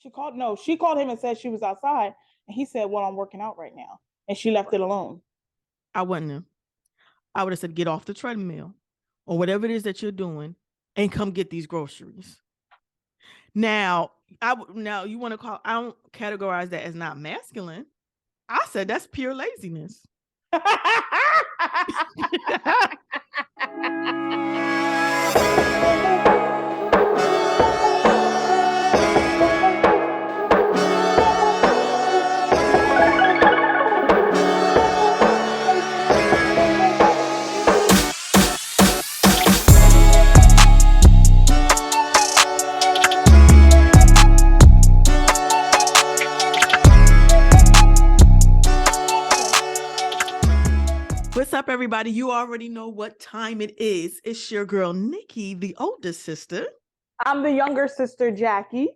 She called him and said she was outside, and he said, "Well, I'm working out right now," and she left it alone. I wouldn't have. I would have said, get off the treadmill or whatever it is that you're doing and come get these groceries. Now, you want to call, I don't categorize that as not masculine. I said that's pure laziness. What's up, everybody? You already know what time it is. It's your girl, Nikki, the oldest sister. I'm the younger sister, Jackie.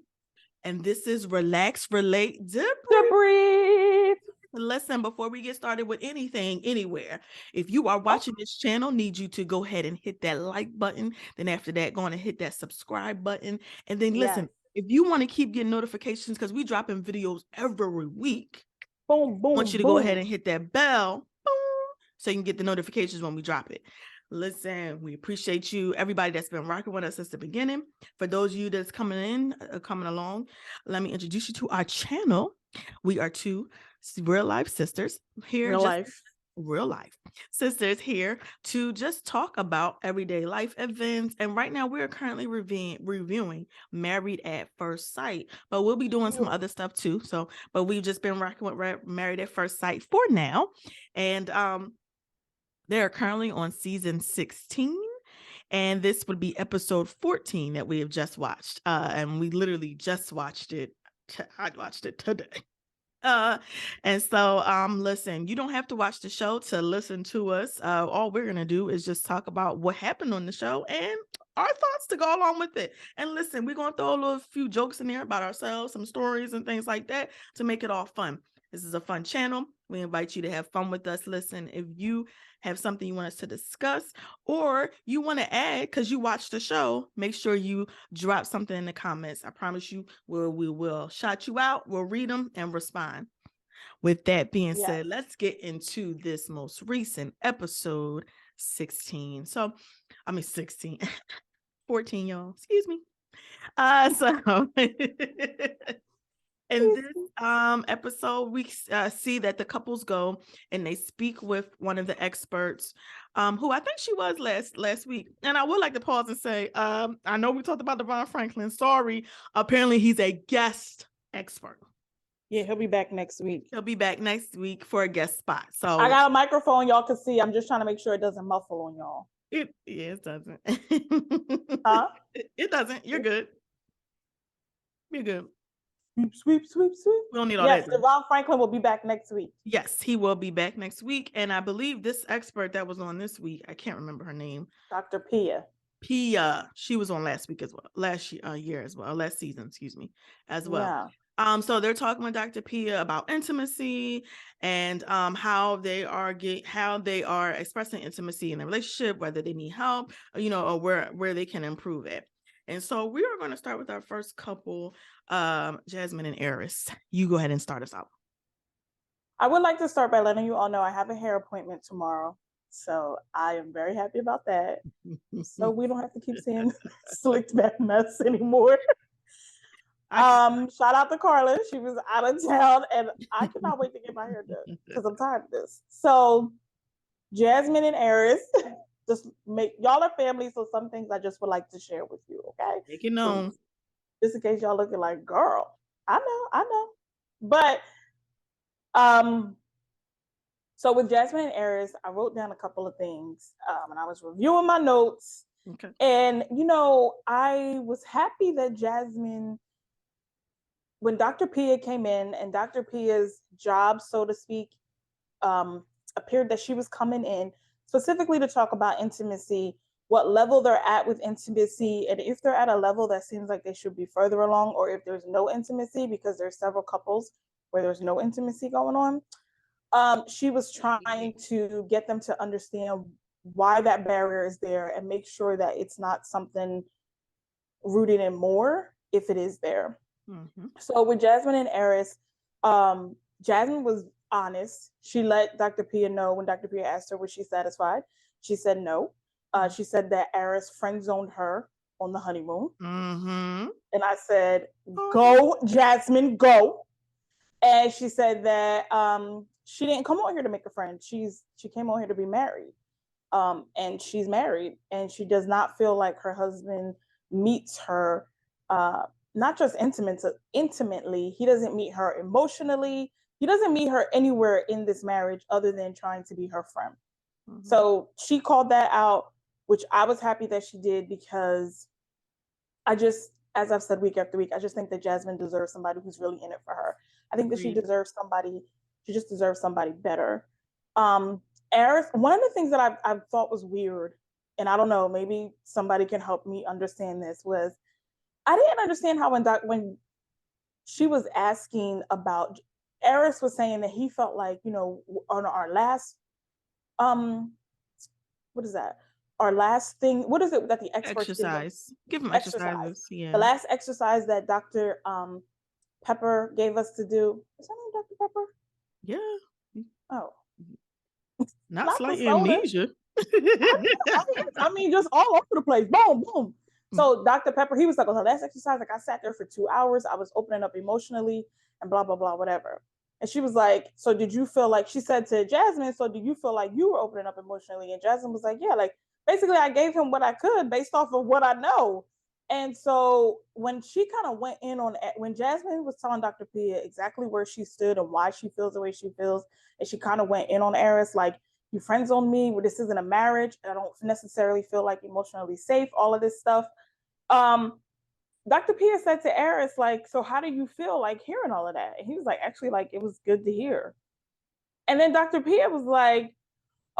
And this is Relax, Relate, Debrief. Listen, before we get started with anything, anywhere, if you are watching this channel, need you to go ahead and hit that like button. Then after that, go on and hit that subscribe button. And then listen, if you want to keep getting notifications, because we dropping videos every week, boom, boom, I want you to go ahead and hit that bell, boom, so you can get the notifications when we drop it. Listen, we appreciate you, everybody that's been rocking with us since the beginning. For those of you that's coming along, let me introduce you to our channel. We are two real life sisters here. Real life sisters here to just talk about everyday life events. And right now we're currently reviewing Married at First Sight, but we'll be doing some other stuff too. But we've just been rocking with Married at First Sight for now. And they're currently on season 16. And this would be episode 14 that we have just watched. And we literally just watched it. I watched it today. And so listen, you don't have to watch the show to listen to us. All we're gonna do is just talk about what happened on the show and our thoughts to go along with it. And listen, we're gonna throw a few jokes in there about ourselves, some stories and things like that to make it all fun. This is a fun channel. We invite you to have fun with us. Listen, if you have something you want us to discuss or you want to add because you watched the show, make sure you drop something in the comments. I promise you we will shout you out, we'll read them and respond. With that being said, let's get into this most recent episode 16. 14, y'all. Excuse me. In this episode, we see that the couples go and they speak with one of the experts, who I think she was last week. And I would like to pause and say, I know we talked about Devon Franklin. Sorry, apparently he's a guest expert. Yeah, he'll be back next week. He'll be back next week for a guest spot. So I got a microphone y'all can see. I'm just trying to make sure it doesn't muffle on y'all. It doesn't. Huh? It doesn't. You're good. You're good. Sweep. We don't need all that. Yes, Devon Franklin will be back next week. Yes, he will be back next week. And I believe this expert that was on this week, I can't remember her name. Dr. Pia. She was on last week as well. Last season, excuse me, as well. Yeah. So they're talking with Dr. Pia about intimacy and how they are expressing intimacy in a relationship, whether they need help, or where they can improve it. And so we are going to start with our first couple, Jasmine and Eris. You go ahead and start us out. I would like to start by letting you all know I have a hair appointment tomorrow. So I am very happy about that. So we don't have to keep seeing slicked back mess anymore. Shout out to Carla. She was out of town and I cannot wait to get my hair done because I'm tired of this. So Jasmine and Eris, just y'all are family, so some things I just would like to share with you, okay? Make it known. Just in case y'all looking like, girl, I know. But so with Jasmine and Eris, I wrote down a couple of things, and I was reviewing my notes. Okay. And I was happy that Jasmine, when Dr. Pia came in and Dr. Pia's job, so to speak, appeared that she was coming in specifically to talk about intimacy, what level they're at with intimacy, and if they're at a level that seems like they should be further along, or if there's no intimacy, because there's several couples where there's no intimacy going on. She was trying to get them to understand why that barrier is there and make sure that it's not something rooted in more if it is there. Mm-hmm. So with Jasmine and Eris, Jasmine was honest. She let Dr. Pia know when Dr. Pia asked her was she satisfied. She said no. She said that Eris friend zoned her on the honeymoon. Mm-hmm. And I said, go, Jasmine, go. And she said that she didn't come on here to make a friend. She came on here to be married. And she's married, and she does not feel like her husband meets her, not just intimately. He doesn't meet her emotionally. He doesn't meet her anywhere in this marriage other than trying to be her friend. Mm-hmm. So she called that out, which I was happy that she did, because I just, as I've said week after week, I just think that Jasmine deserves somebody who's really in it for her. I think that she deserves somebody, she just deserves somebody better. Eris, one of the things that I thought was weird, and I don't know, maybe somebody can help me understand this, was I didn't understand how when she was asking about, Eris was saying that he felt like, you know, on our last, what is that? Our last thing, what is it that the experts exercise? Give them exercise. exercises. Yeah. The last exercise that Dr. Pepper gave us to do. Is her name Dr. Pepper? Yeah. Oh. Not slight amnesia. I mean, just all over the place. Boom, boom. So Dr. Pepper, he was like, oh, last exercise, like I sat there for 2 hours. I was opening up emotionally and blah, blah, blah, whatever. And she was like, so did you feel like, she said to Jasmine, so did you feel like you were opening up emotionally? And Jasmine was like, yeah, like basically I gave him what I could based off of what I know. And so when she kind of went in on, when Jasmine was telling Dr. Pia exactly where she stood and why she feels the way she feels, and she kind of went in on Eris, like, you friends on me, where this isn't a marriage, and I don't necessarily feel like emotionally safe, all of this stuff. Dr. Pia said to Eris, like, so how do you feel like hearing all of that? And he was like, actually, like, it was good to hear. And then Dr. Pia was like,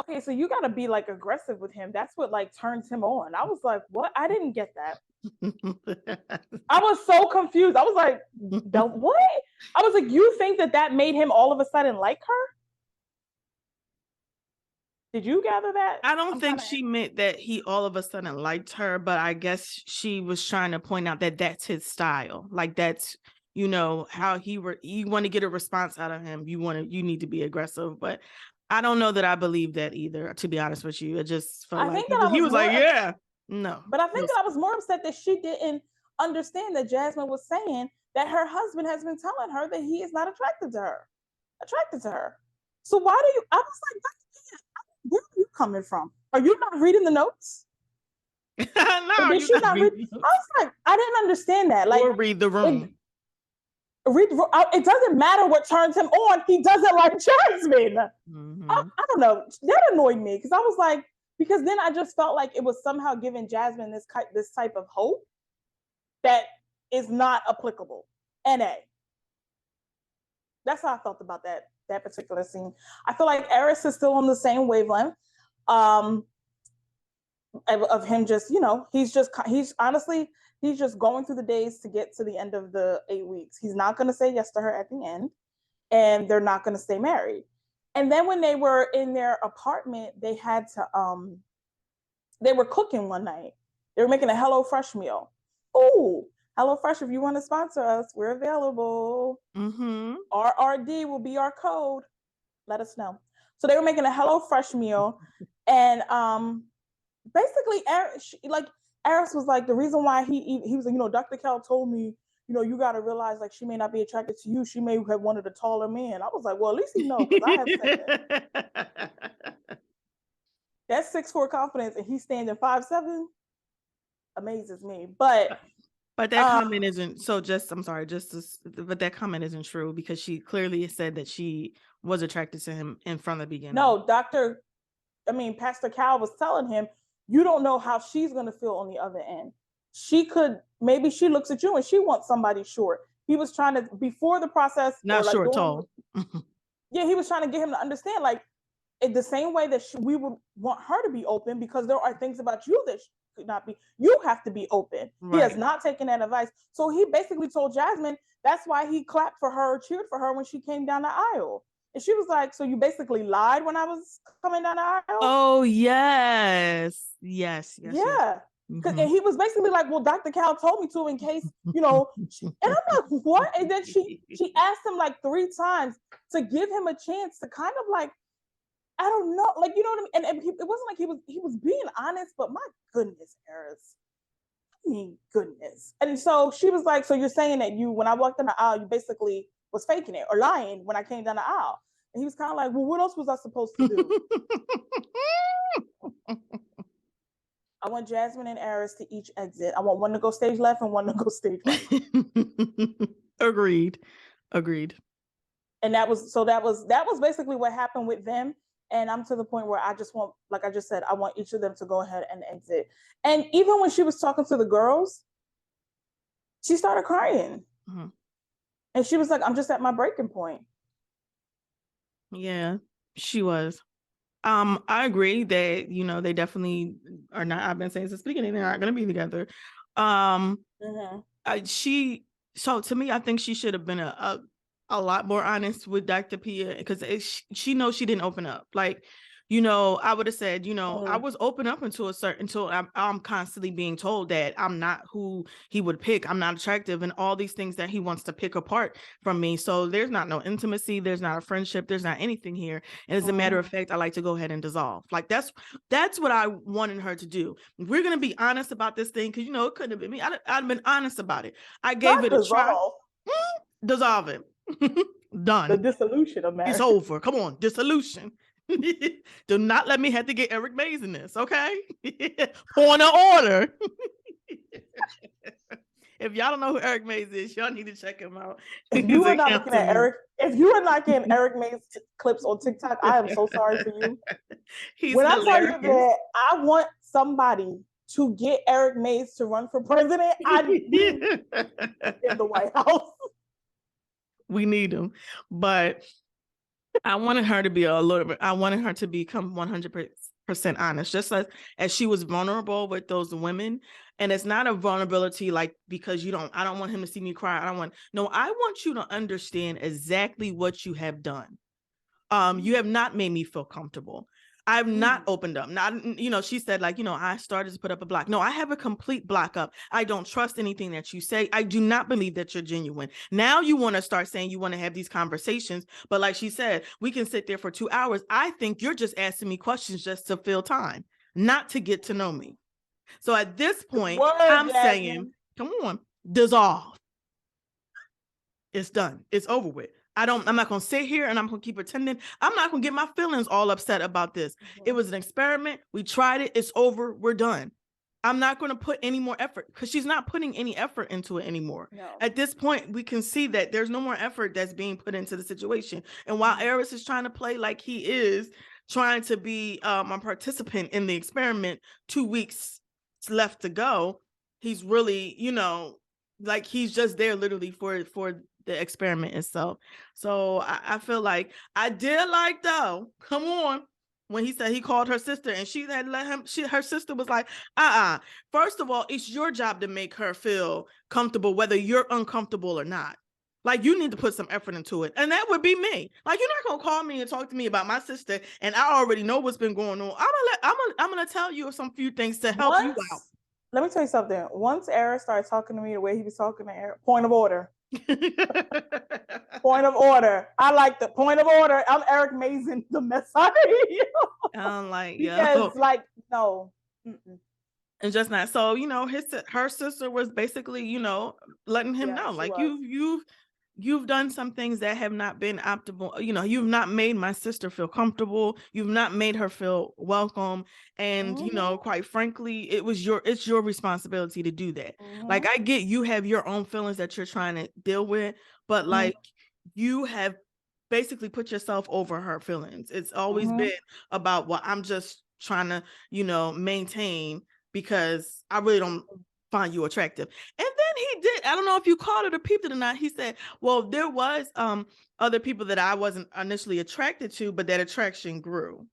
okay, so you got to be like aggressive with him. That's what like turns him on. I was like, what? I didn't get that. I was so confused. I was like, what? I was like, you think that made him all of a sudden like her? Did you gather that? I don't think she meant that he all of a sudden liked her, but I guess she was trying to point out that that's his style. Like that's, you know, how you want to get a response out of him. You need to be aggressive, but I don't know that I believe that either, to be honest with you. It just felt like he was like, yeah, no. But I think that I was more upset that she didn't understand that Jasmine was saying that her husband has been telling her that he is not attracted to her. So why do you, I was like, where are you coming from? Are you not reading the notes? No, did she not read? I was like, I didn't understand that. Like, or read the room. It doesn't matter what turns him on. He doesn't like Jasmine. Mm-hmm. I don't know. That annoyed me because I was like, because then I just felt like it was somehow giving Jasmine this type of hope that is not applicable. NA. That's how I felt about that particular scene. I feel like Eris is still on the same wavelength of him. Just, you know, he's just going through the days to get to the end of the 8 weeks. He's not going to say yes to her at the end, and they're not going to stay married. And then when they were in their apartment, they had to they were cooking one night. They were making a HelloFresh meal. Oh, HelloFresh, if you want to sponsor us, we're available. Mm-hmm. RRD will be our code. Let us know. So they were making a HelloFresh meal, and basically, Eris was like, the reason why he was like, you know, Dr. Cal told me, you know, you got to realize like she may not be attracted to you. She may have wanted a taller man. I was like, well, at least he knows, because I have said that. That's 6'4" confidence, and he's standing 5'7". Amazes me, but that comment isn't. So but that comment isn't true, because she clearly said that she was attracted to him from the beginning. No, Pastor Cal was telling him, you don't know how she's going to feel on the other end. Maybe she looks at you and she wants somebody short. He was trying to, before the process, not like short, tall. Yeah, he was trying to get him to understand, like, in the same way that we would want her to be open, because there are things about you that could not be. You have to be open. Right. He has not taken that advice. So he basically told Jasmine that's why he clapped for her, cheered for her when she came down the aisle. And she was like, so you basically lied when I was coming down the aisle? Oh, yes. Yes. Yeah. And he was basically like, well, Dr. Cal told me to in case, and I'm like, what? And then she asked him like 3 times to give him a chance to kind of like, I don't know, like, you know what I mean? And it wasn't like he was being honest, but my goodness, Eris. I mean, goodness. And so she was like, so you're saying that when I walked down the aisle, you basically was faking it or lying when I came down the aisle. And he was kind of like, well, what else was I supposed to do? I want Jasmine and Eris to each exit. I want one to go stage left and one to go stage right. Agreed. And that was basically what happened with them. And I'm to the point where I just want, like I just said, I want each of them to go ahead and exit. And even when she was talking to the girls, she started crying. Mm-hmm. And she was like, I'm just at my breaking point. Yeah, she was. I agree that, they definitely are not, I've been saying since the beginning, they're not going to be together. So to me, I think she should have been a lot more honest with Dr. Pia, because she knows she didn't open up. Like, I would have said, I was open up until I'm constantly being told that I'm not who he would pick. I'm not attractive and all these things that he wants to pick apart from me. So there's not no intimacy. There's not a friendship. There's not anything here. And as a matter of fact, I like to go ahead and dissolve. Like that's what I wanted her to do. If we're going to be honest about this thing, because, it couldn't have been me. I'd have been honest about it. I gave it a try. Dissolve it. Done. The dissolution of marriage. It's over. Come on. Dissolution. Do not let me have to get Eric Mays in this, okay? Point of order. If y'all don't know who Eric Mays is, y'all need to check him out. If you are not looking at Eric, if you are not getting Eric Mays clips on TikTok, I am so sorry for you. When hilarious. I tell you that I want somebody to get Eric Mays to run for president, I need in the White House. We need him, but I wanted her to be I wanted her to become 100% honest, just as she was vulnerable with those women. And it's not a vulnerability like, because I don't want him to see me cry. I want you to understand exactly what you have done. You have not made me feel comfortable. I've not opened up. She said, like, I started to put up a block. No, I have a complete block up. I don't trust anything that you say. I do not believe that you're genuine. Now you want to start saying you want to have these conversations. But like she said, we can sit there for 2 hours. I think you're just asking me questions just to fill time, not to get to know me. So at this point, I'm saying, come on, dissolve. It's done. It's over with. I'm not going to sit here and I'm going to keep pretending. I'm not going to get my feelings all upset about this. It was an experiment. We tried it. It's over. We're done. I'm not going to put any more effort, because she's not putting any effort into it anymore. No. At this point, we can see that there's no more effort that's being put into the situation. And while Eris is trying to play like he is trying to be a participant in the experiment, 2 weeks left to go, he's really, like he's just there literally for the experiment itself. So I feel like I did like, though, come on, when he said he called her sister and she had let him, her sister was like, first of all, it's your job to make her feel comfortable, whether you're uncomfortable or not. Like, you need to put some effort into it. And that would be me. Like, you're not going to call me and talk to me about my sister, and I already know what's been going on. I'm going to tell you some few things to help you out. Let me tell you something. Once Eric started talking to me the way he was talking to Eric, point of order. Point of order. I like the point of order. I'm Eric Mays in the Messiah. I'm like, because, like, no. Mm-mm. And just not. So, her sister was basically, letting him know, like, you've done some things that have not been optimal. You've not made my sister feel comfortable. You've not made her feel welcome. And, quite frankly, it's your responsibility to do that. Like, I get you have your own feelings that you're trying to deal with, but like, you have basically put yourself over her feelings. It's always been about what I'm just trying to, maintain, because I really don't find you attractive. And then he did, I don't know if you called it or peeped it or not, he said, well, there was other people that I wasn't initially attracted to, but that attraction grew.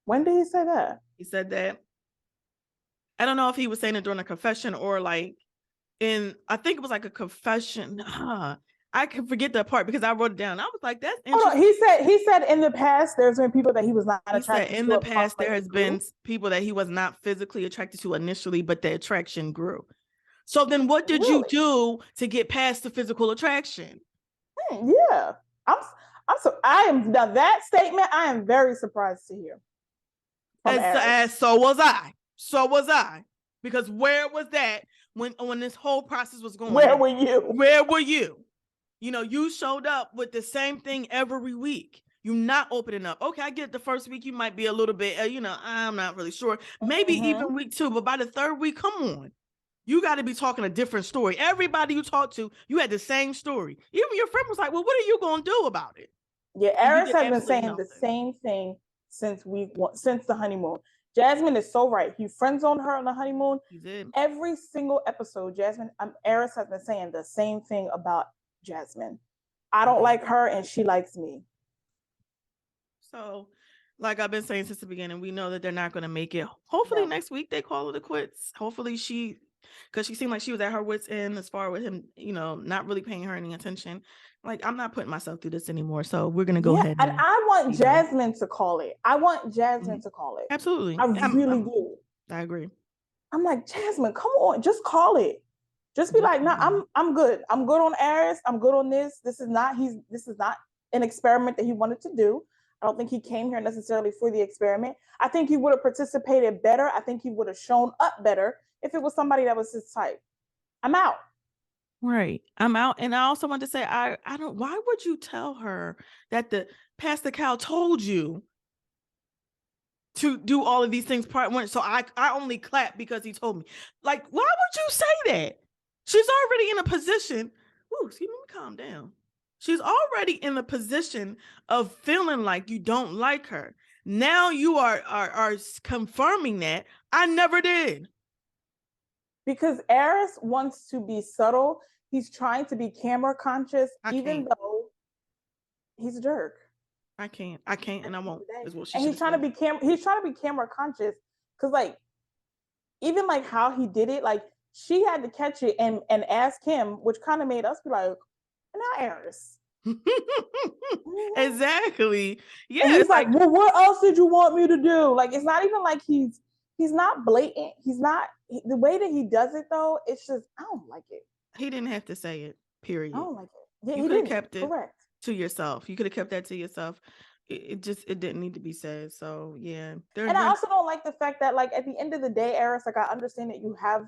When did he say that? He said that. I don't know if he was saying it during a confession or like I think it was like a confession. I can forget that part because I wrote it down. I was like, that's Hold on. interesting. He said in the past there's been people that he was not He said attracted in to the upon past there like has been people that he was not physically attracted to initially, but the attraction grew. So then what did you really. do to get past the physical attraction? Yeah. I'm so I am now that statement I am very surprised to hear from Aris. So was I. So was I. Because where was that when this whole process was going? Where were you? Where were you? You know, you showed up with the same thing every week. You're not opening up. Okay, I get the first week you might be a little bit, I'm not really sure. Maybe even week 2, but by the third week, come on. You got to be talking a different story. Everybody you talked to, you had the same story. Even your friend was like, well, what are you going to do about it? Yeah, And you Aris did has been absolutely saying the nothing. same thing since since the honeymoon. Jasmine is so right. He friend zoned her on the honeymoon. You did. Every single episode, Aris has been saying the same thing about Jasmine. I don't like her and she likes me. So, like I've been saying since the beginning, we know that they're not going to make it. Hopefully next week they call it a quits. Hopefully because she seemed like she was at her wits' end as far with him, not really paying her any attention. Like, I'm not putting myself through this anymore. So we're going to go ahead and and I want be done. Jasmine to call it. I want Jasmine to call it. Absolutely. I really do. I agree. I'm like, Jasmine, come on, just call it. Just be like, no, I'm good. I'm good on Aris. I'm good on this. This is not an experiment that he wanted to do. I don't think he came here necessarily for the experiment. I think he would have participated better. I think he would have shown up better if it was somebody that was his type. I'm out. Right. I'm out. And I also want to say, I don't, why would you tell her that the Pastor Cal told you to do all of these things part one? So I only clap because he told me. Like, why would you say that? She's already in a position. Ooh, excuse me, calm down. She's already in the position of feeling like you don't like her. Now you are confirming that. I never did. Because Aris wants to be subtle. He's trying to be camera conscious, even though he's a jerk. I can't, and I won't. Is what she and he's trying to be camera conscious, because like even like how he did it, like she had to catch it and ask him, which kind of made us be like, now Aris. Exactly. Yeah. And he's like, well, what else did you want me to do? Like, it's not even like he's not blatant. He's not the way that he does it though. It's just I don't like it. He didn't have to say it. Period. I don't like it. Yeah, you he could have didn't. kept it Correct. to yourself. You could have kept that to yourself. It didn't need to be said. So yeah. And I also don't like the fact that like at the end of the day, Aris, like I understand that you have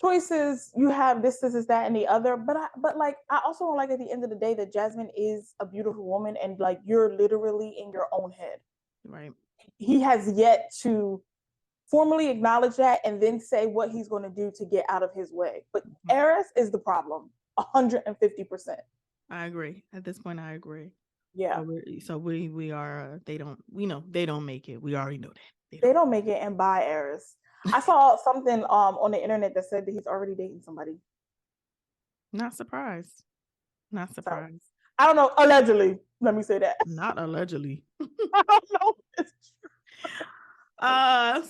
choices, you have this, that, and the other. But like I also don't like at the end of the day that Jasmine is a beautiful woman and like you're literally in your own head. Right. He has yet to formally acknowledge that and then say what he's going to do to get out of his way. But Aris is the problem, 150%. I agree. At this point, I agree. Yeah. So we are. They don't make it. We already know that they don't make it. And bye, Aris. I saw something on the internet that said that he's already dating somebody. Not surprised. Not surprised. So, I don't know. Allegedly, let me say that. Not allegedly. I don't know. It's true.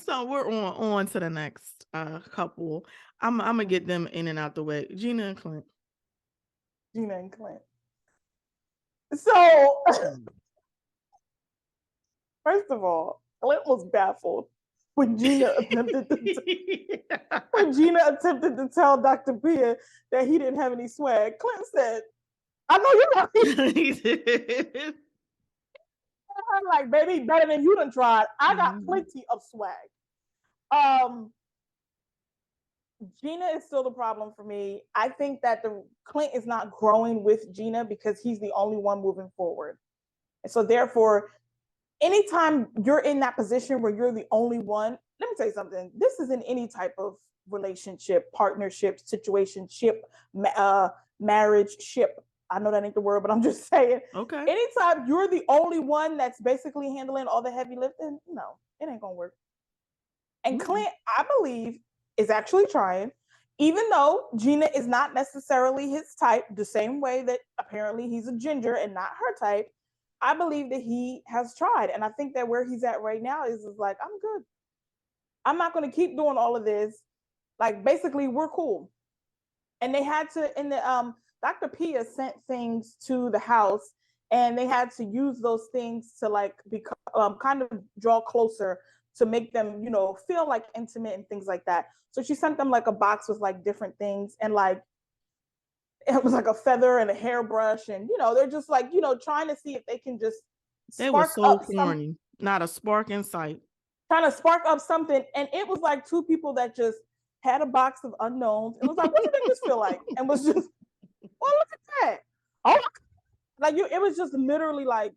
So we're on to the next couple. I'm gonna get them in and out the way. Gina and Clint. So, first of all, Clint was baffled when Gina attempted to tell Dr. Pia that he didn't have any swag. Clint said, I know you're right. He did. I'm like, baby, better than you done tried. I got plenty of swag. Gina is still the problem for me. I think that Clint is not growing with Gina because he's the only one moving forward. And so therefore, anytime you're in that position where you're the only one, let me tell you something. This is in any type of relationship, partnership, situationship, marriage ship. I know that ain't the word, but I'm just saying. Okay. Anytime you're the only one that's basically handling all the heavy lifting, no, it ain't gonna work. And Clint, I believe, is actually trying, even though Gina is not necessarily his type, the same way that apparently he's a ginger and not her type. I believe that he has tried. And I think that where he's at right now is like, I'm good. I'm not going to keep doing all of this. Like, basically, we're cool. And they had to, in the Dr. Pia sent things to the house, and they had to use those things to like become kind of draw closer to make them, feel like intimate and things like that. So she sent them like a box with like different things, and like it was like a feather and a hairbrush, and they're just like trying to see if they can just They were spark so up corny. Not a spark in sight. trying to spark up something. And it was like two people that just had a box of unknowns and was like, what do you think this feel like? And was just, well, look at that. Oh, like it was just literally like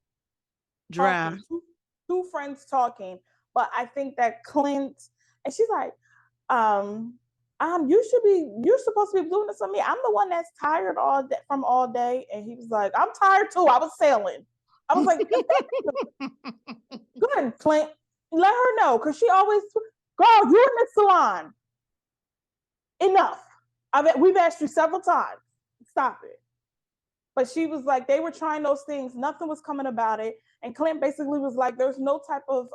Dry. talking, two friends talking. But I think that Clint, and she's like, you're supposed to be doing this on me. I'm the one that's tired from all day. And he was like, I'm tired too. I was sailing. I was like, good, Clint. Let her know, because she always, girl, you in the salon. Enough. We've asked you several times. Stop it. But she was like, they were trying those things. Nothing was coming about it. And Clint basically was like, there's no type of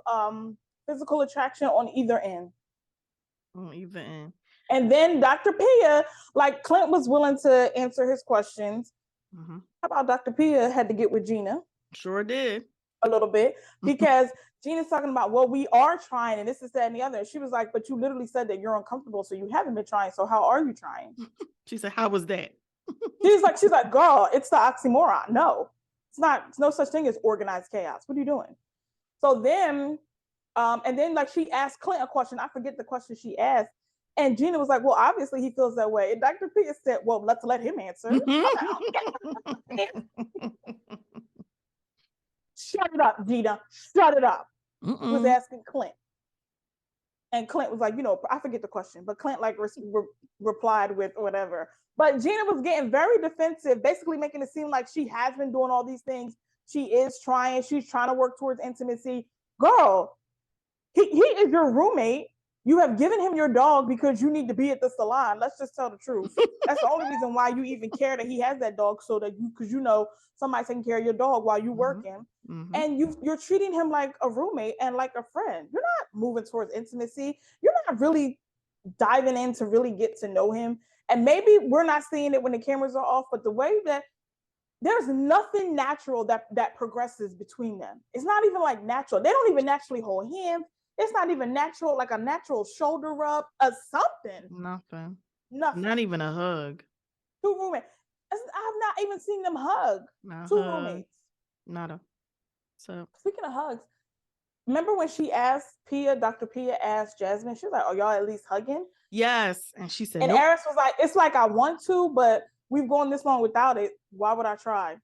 physical attraction on either end. On either end. And then Dr. Pia, like Clint was willing to answer his questions. Mm-hmm. How about Dr. Pia had to get with Gina? Sure did. A little bit, because Gina's talking about, well, we are trying, and this is that and the other. And she was like, but you literally said that you're uncomfortable, so you haven't been trying. So how are you trying? She said, how was that? she's like, girl, it's the oxymoron. No, it's not. It's no such thing as organized chaos. What are you doing? So then, and then like she asked Clint a question. I forget the question she asked. And Gina was like, well, obviously he feels that way. And Dr. Pia said, well, let's let him answer. Shut it up, Gina. Shut it up. He was asking Clint. And Clint was like, I forget the question, but Clint like replied with whatever. But Gina was getting very defensive, basically making it seem like she has been doing all these things. She is trying. She's trying to work towards intimacy. Girl, he is your roommate. You have given him your dog because you need to be at the salon. Let's just tell the truth. That's the only reason why you even care that he has that dog, so that because somebody's taking care of your dog while you're working. Mm-hmm. And you're treating him like a roommate and like a friend. You're not moving towards intimacy. You're not really diving in to really get to know him. And maybe we're not seeing it when the cameras are off, but the way that there's nothing natural that progresses between them. It's not even like natural. They don't even naturally hold hands. It's not even natural, like a natural shoulder rub or something. Nothing. Not even a hug. Two roommates. I've not even seen them hug. Two roommates. Nada. So speaking of hugs, remember when she asked Dr. Pia asked Jasmine, she was like, are y'all at least hugging? Yes. And she said, and nope. Eris was like, it's like I want to, but we've gone this long without it. Why would I try?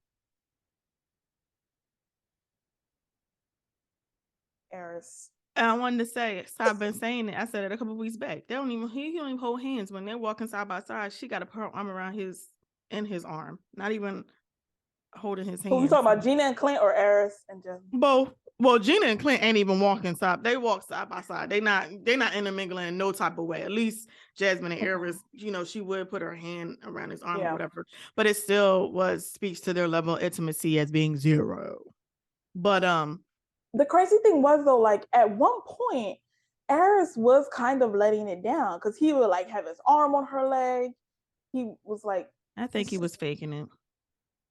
Eris. I wanted to say, so I've been saying it. I said it a couple of weeks back. He don't even hold hands when they're walking side by side. She got to put her arm around his arm, not even holding his hand. So we talking about Gina and Clint or Eris and Jasmine? Both. Well, Gina and Clint ain't even walking side. They walk side by side. They're not intermingling in no type of way. At least Jasmine and Eris, she would put her hand around his arm or whatever. But it still speaks to their level of intimacy as being zero. But the crazy thing was though, like at one point, Eris was kind of letting it down because he would like have his arm on her leg. He was like, I think he was faking it.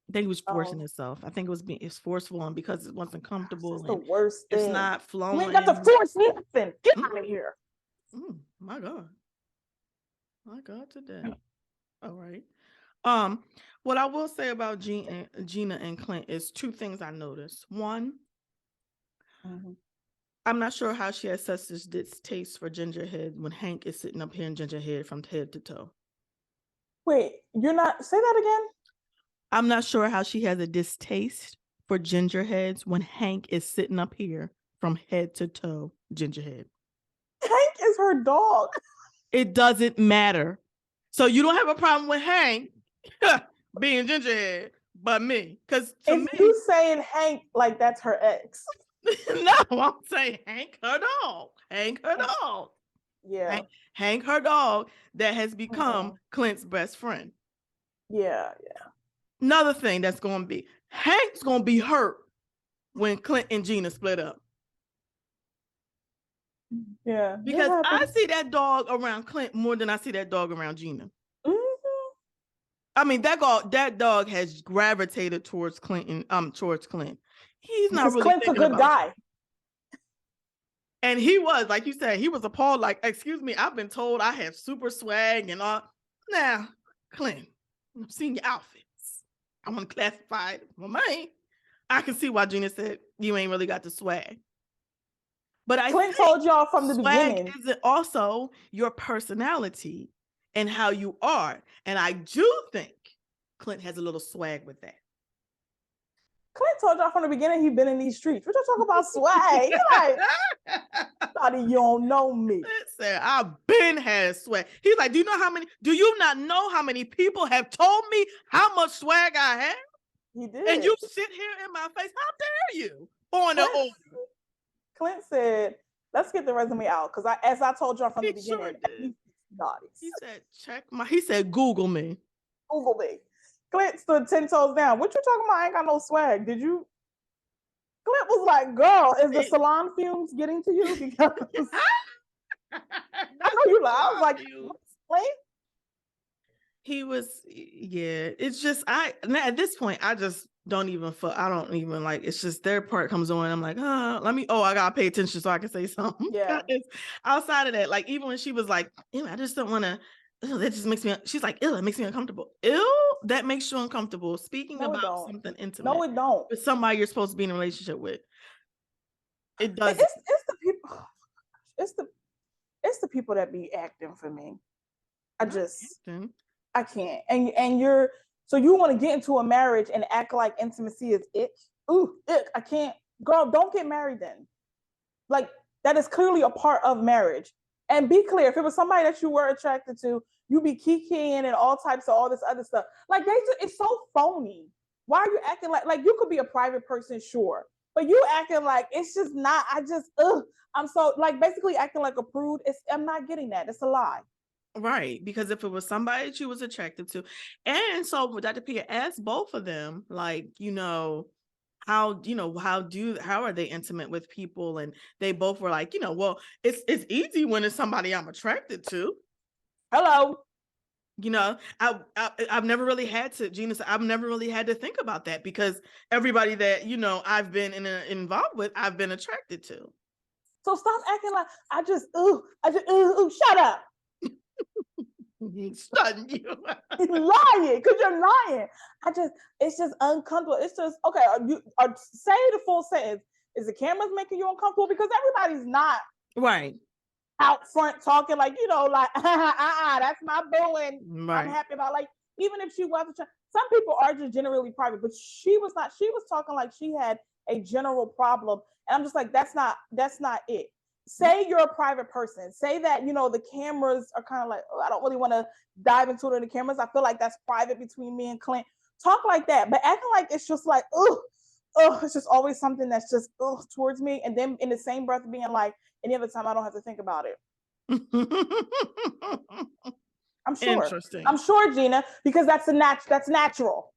I think he was forcing himself. I think it's forceful, and because it wasn't comfortable. That's the worst thing. It's not flowing. You ain't got to force nothing. Get out of here. My God today. All right. What I will say about Gina and Clint is two things I noticed. One, I'm not sure how she has such this taste for Gingerhead when Hank is sitting up here in Gingerhead from head to toe. Wait, you're not, say that again? I'm not sure how she has a distaste for Gingerheads when Hank is sitting up here from head to toe Gingerhead. Hank is her dog. It doesn't matter. So you don't have a problem with Hank being Gingerhead, but me. Because you saying Hank like that's her ex. No, I'm saying Hank her dog. Hank her dog. Yeah. Hank her dog that has become Clint's best friend. Yeah. Another thing that's going to be, Hank's going to be hurt when Clint and Gina split up. Yeah. Because I see that dog around Clint more than I see that dog around Gina. I mean, that dog has gravitated towards Clinton. Towards Clint. He's not Because really Clint's a thinking good about guy. you. And he was, like you said, he was appalled. Like, excuse me, I've been told I have super swag and all. Now, Clint, I've seen your outfits. I want to classify it for mine. I can see why Gina said you ain't really got the swag. But I Clint think told y'all from the swag beginning. is also your personality and how you are. And I do think Clint has a little swag with that. Clint told y'all from the beginning he'd been in these streets. What y'all talking about swag? You're like, Thought you don't know me. Listen, I've been had swag. He's like, do you not know how many people have told me how much swag I have? He did. And you sit here in my face. How dare you? On the order. Clint said, let's get the resume out. Because as I told y'all from the beginning, he said, he said, Google me. Google me. Clint stood 10 toes down. What you talking about? I ain't got no swag. Did you? Clint was like, girl, is the salon fumes getting to you? Because I know you like, I was like, Clint? He was, yeah. It's just, at this point, I just don't even like, it's just their part comes on. I'm like, I gotta pay attention so I can say something. Yeah. Outside of that, like, even when she was like, I just don't want to, that just makes me, she's like, it makes me uncomfortable. That makes you uncomfortable. Speaking about something intimate. No, it don't. With somebody you're supposed to be in a relationship with. It does. It's the people. It's the people that be acting for me. I can't. And you want to get into a marriage and act like intimacy is it? Ooh, ick. I can't. Girl, don't get married then. Like, that is clearly a part of marriage. And be clear, if it was somebody that you were attracted to, you be kikiing and all types of all this other stuff. Like, it's so phony. Why are you acting like you could be a private person, sure, but you acting like it's just not. I'm so, like, basically acting like a prude. I'm not getting that. It's a lie. Right, because if it was somebody that you was attracted to, and so Dr. Pia asked both of them, like, how are they intimate with people, and they both were like, well, it's easy when it's somebody I'm attracted to. Hello. I've never really had to, Gina said, I've never really had to think about that, because everybody that I've been involved with, I've been attracted to. So stop acting like shut up. He's stunning you. He's lying, because you're lying. It's just uncomfortable. It's just, okay, say the full sentence. Is the cameras making you uncomfortable? Because everybody's not right out front talking like, like, that's my boo, and right. I'm happy about, like, even if she wasn't, some people are just generally private, but she was not. She was talking like she had a general problem. And I'm just like, that's not it. Say you're a private person. Say that, the cameras are kind of like, I don't really want to dive into it in the cameras. I feel like that's private between me and Clint. Talk like that, but acting like it's just like, it's just always something that's just towards me. And then in the same breath being like, any other time I don't have to think about it. I'm sure. Interesting. I'm sure, Gina, because that's natural.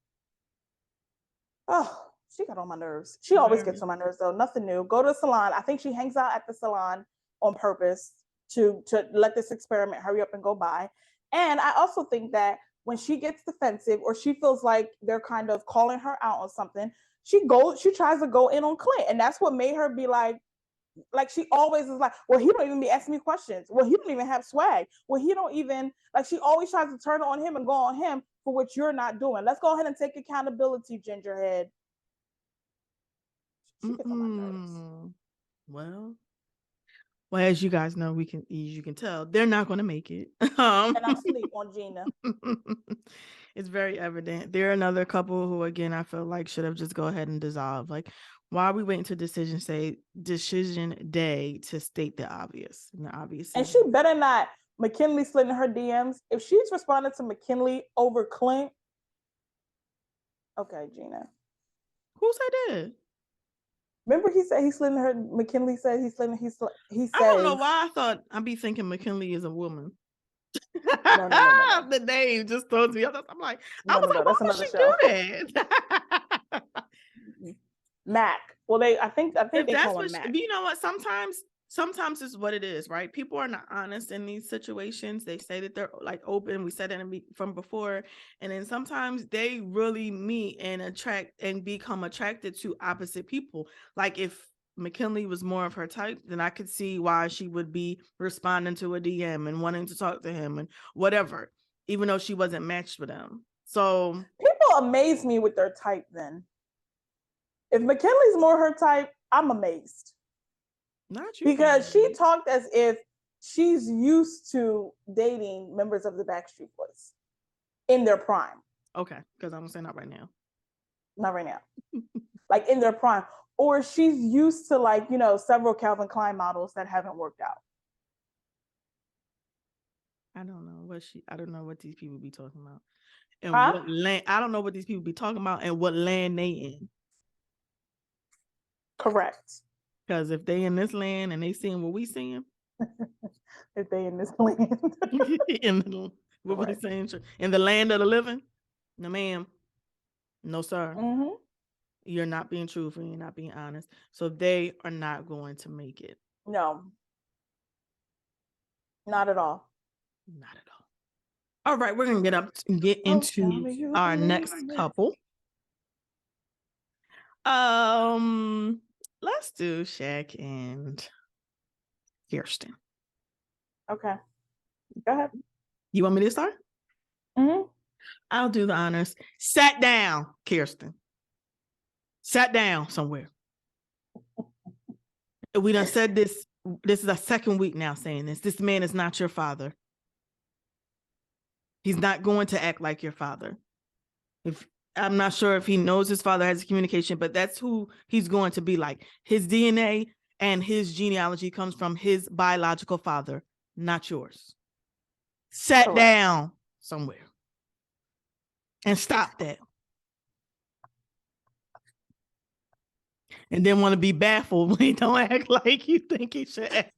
Oh, she got on my nerves. She always gets on my nerves, though. Nothing new. Go to the salon. I think she hangs out at the salon on purpose to let this experiment hurry up and go by. And I also think that when she gets defensive or she feels like they're kind of calling her out on something, she tries to go in on Clint. And that's what made her be like she always is like, well, he don't even be asking me questions. Well, he don't even have swag. Well, he don't even, like, she always tries to turn on him and go on him for what you're not doing. Let's go ahead and take accountability, Gingerhead. Well, as you guys know, you can tell, they're not going to make it. And I sleep on Gina. It's very evident. There are another couple who, again, I feel like should have just go ahead and dissolved. Like, why are we waiting to decision day to state the obvious? And she better not. McKinley slid in her DMs. If she's responded to McKinley over Clint, okay, Gina. Who said that? Remember, he said he slid in her. McKinley said he slid. He said. I don't know why I thought I'd be thinking McKinley is a woman. No. The name just throws me up. I'm like, why would she do that? Mac. Well, I think they call him Mac. You know what? Sometimes sometimes it's what it is, right? People are not honest in these situations. They say that they're like open. We said that from before. And then sometimes they really meet and attract and become attracted to opposite people. Like if McKinley was more of her type, then I could see why she would be responding to a DM and wanting to talk to him and whatever, even though she wasn't matched with him. So people amaze me with their type then. If McKinley's more her type, I'm amazed. not you. Because she talked as if she's used to dating members of the Backstreet Boys in their prime. Okay, because I'm going to say not right now. Not right now. Like in their prime. Or she's used to like, you know, several Calvin Klein models that haven't worked out. I don't know what these people be talking about. And what land, I don't know what these people be talking about and what land they in. Correct. Because if they in this land and they seeing what we seeing. If they in this land. What we saying? In the land of the living? No, ma'am. No, sir. Mm-hmm. You're not being truthful. You're not being honest. So they are not going to make it. No. Not at all. Not at all. All right, we're going to get into our next couple. Let's do Shaq and Kirsten. Okay. Go ahead. You want me to start? Mm-hmm. I'll do the honors. Sat down, Kirsten. Sat down somewhere. We done said this. This is our second week now saying this. This man is not your father. He's not going to act like your father. I'm not sure if he knows his father has communication, but that's who he's going to be like. His DNA and his genealogy comes from his biological father, not yours. Sat down somewhere and stop that. And then want to be baffled when he don't act like you think he should act.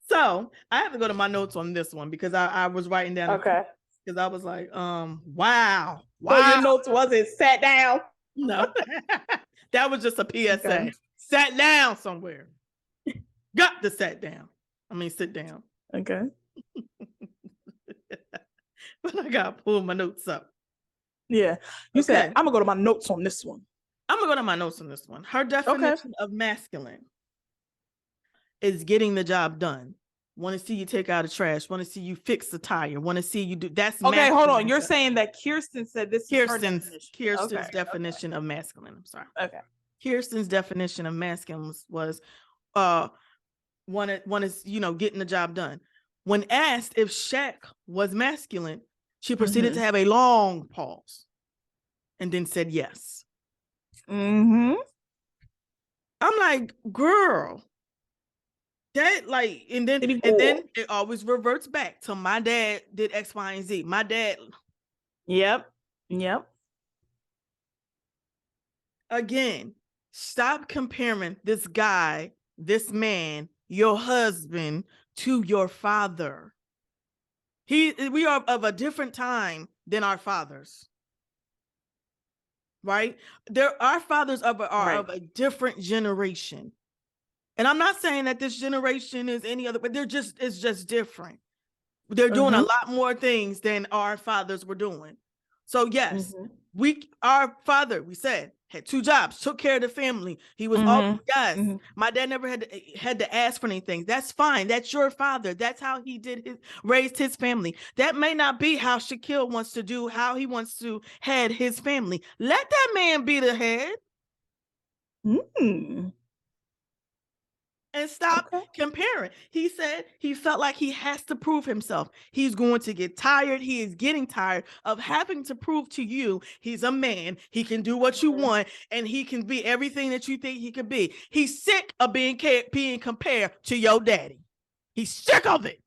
So I have to go to my notes on this one because I was writing down. Okay. Because I was like, wow. So your notes wasn't sat down? No. That was just a PSA. Okay. Sat down somewhere. Got to sit down. Okay. But I got to pull my notes up. Yeah. You said, I'm going to go to my notes on this one. I'm going to go to my notes on this one. Her definition of masculine is getting the job done. Want to see you take out the trash. Want to see you fix the tire. Want to see you do. That's okay. Masculine. Hold on. You're saying that Kirsten said this is her definition. Kirsten's definition of masculine. I'm sorry. Okay. Kirsten's definition of masculine was one is getting the job done. When asked if Shaq was masculine, she proceeded to have a long pause and then said yes. Mm-hmm. I'm like, girl, that like, and then it always reverts back to my dad did X, Y, and Z. My dad. Yep. Again, stop comparing this guy, this man, your husband to your father. We are of a different time than our fathers. Right? Our fathers are of a different generation. And I'm not saying that this generation is any other, but it's just different. They're doing a lot more things than our fathers were doing. So yes, our father, we said, had 2 jobs, took care of the family. He was always, my dad never had to ask for anything. That's fine. That's your father. That's how he raised his family. That may not be how Shaquille wants to do, how he wants to head his family. Let that man be the head. And stop comparing. He said he felt like he has to prove himself. He's going to get tired. He is getting tired of having to prove to you he's a man. He can do what you want, and he can be everything that you think he could be. He's sick of being compared to your daddy. He's sick of it.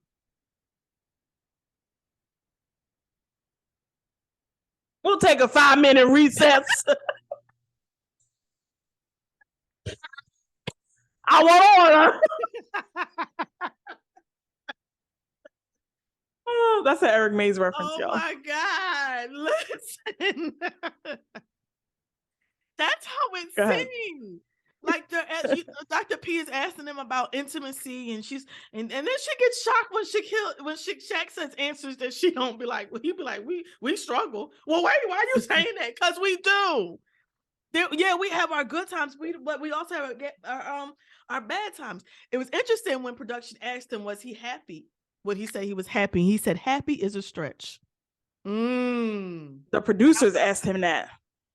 We'll take a 5-minute recess. I want order. Oh, that's an Eric Mays reference, y'all. Oh my God. Listen. That's how it seems. Like Dr. P is asking them about intimacy, and and then she gets shocked when Shaq says answers that she don't be like. Well, he'd be like, we struggle. Well, wait, why are you saying that? Because we do. We have our good times, but we also have our bad times. It was interesting when production asked him, was he happy? Would he say he was happy? He said, happy is a stretch. The producers asked him that.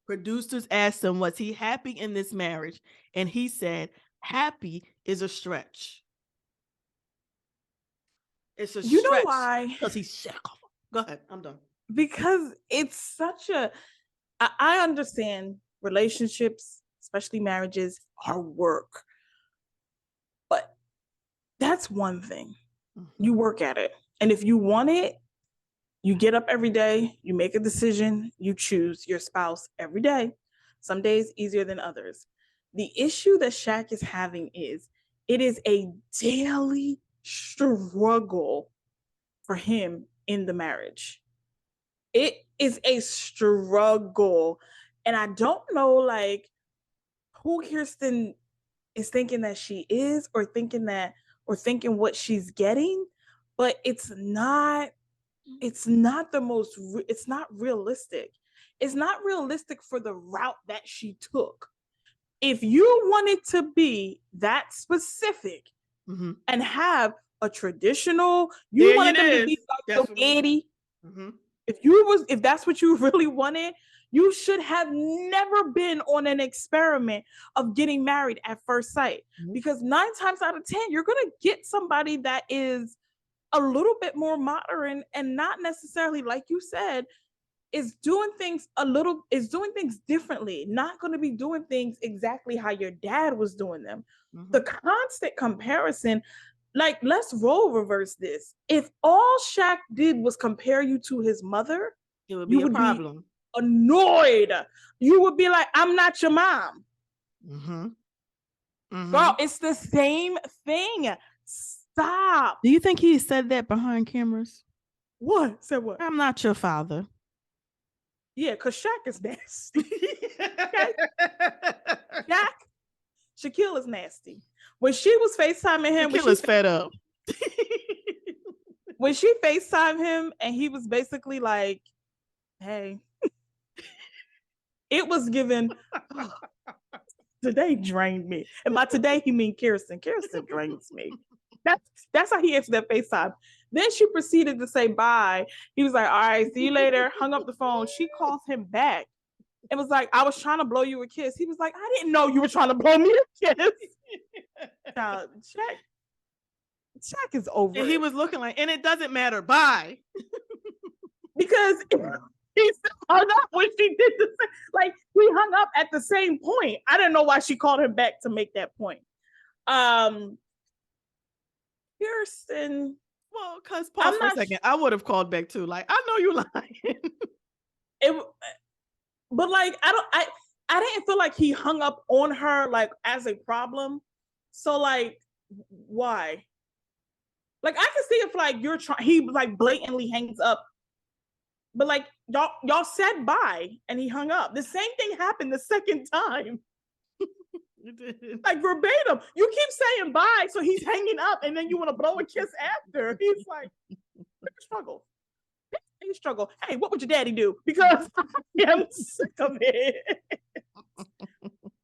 Producers asked him, was he happy in this marriage? And he said, happy is a stretch. It's a stretch. You know why? Because he's Shaq. Go ahead. I'm done. Because it's such I understand relationships, especially marriages, are work. But that's one thing. You work at it. And if you want it, you get up every day, you make a decision, you choose your spouse every day. Some days easier than others. The issue that Shaq is having is it is a daily struggle for him in the marriage. It is a struggle. And I don't know like who Kirsten is thinking that she is or thinking what she's getting, but it's not realistic. It's not realistic for the route that she took. If you wanted to be that specific and have a traditional, you wanted them to be like spaghetti. If that's what you really wanted, you should have never been on an experiment of getting married at first sight. Because 9 times out of 10, you're gonna get somebody that is a little bit more modern and not necessarily, like you said, is doing things differently, not going to be doing things exactly how your dad was doing them. The constant comparison, like, let's role reverse this. If all Shaq did was compare you to his mother, it would be a problem. Be annoyed. You would be like, I'm not your mom. Girl, it's the same thing. Stop. Do you think he said that behind cameras? What? Said what? I'm not your father. Yeah, because Shaq is nasty. Okay? Shaquille is nasty. When she was FaceTiming him, Shaquille is fed up. When she FaceTimed him and he was basically like, hey, it was given, today drained me. And by today, he mean Kirsten. Kirsten drains me. That's how he answered that FaceTime. Then she proceeded to say bye. He was like, all right, see you later. Hung up the phone. She calls him back and was like, I was trying to blow you a kiss. He was like, I didn't know you were trying to blow me a kiss. Now, Shaq is over. And he was looking like, and it doesn't matter. Bye. Because he hung up when she did the same. Like, we hung up at the same point. I don't know why she called him back to make that point. Kirsten. Well, because pause for a second. I would have called back too. Like, I know you lying. But like, I didn't feel like he hung up on her like as a problem. So like, why? Like, I can see if like you're trying, he like blatantly hangs up. But like y'all said bye and he hung up. The same thing happened the second time. Like verbatim. You keep saying bye, so he's hanging up, and then you want to blow a kiss after. He's like, struggle. He struggle. Hey, what would your daddy do? Because I'm sick of it.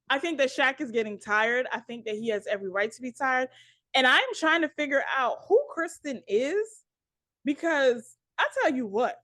I think that Shaq is getting tired. I think that he has every right to be tired. And I'm trying to figure out who Kristen is, because I tell you what,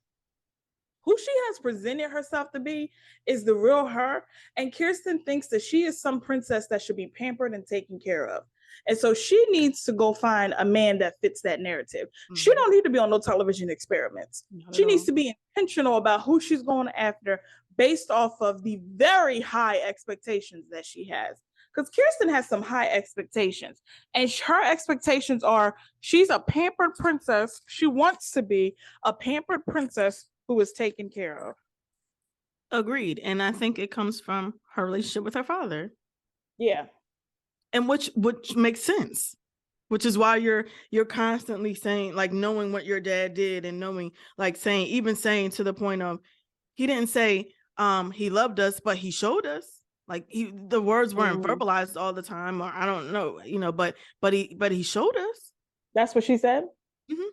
who she has presented herself to be is the real her. And Kirsten thinks that she is some princess that should be pampered and taken care of. And so she needs to go find a man that fits that narrative. She don't need to be on no television experiments. She needs to be intentional about who she's going after based off of the very high expectations that she has. Because Kirsten has some high expectations. And her expectations are she's a pampered princess. She wants to be a pampered princess who is taken care of. Agreed. And I think it comes from her relationship with her father. Yeah. And which makes sense. Which is why you're constantly saying, like, knowing what your dad did and knowing, like, saying to the point of, he didn't say he loved us, but he showed us. Like the words weren't Mhm. verbalized all the time, or I don't know, but he showed us. That's what she said? Mhm.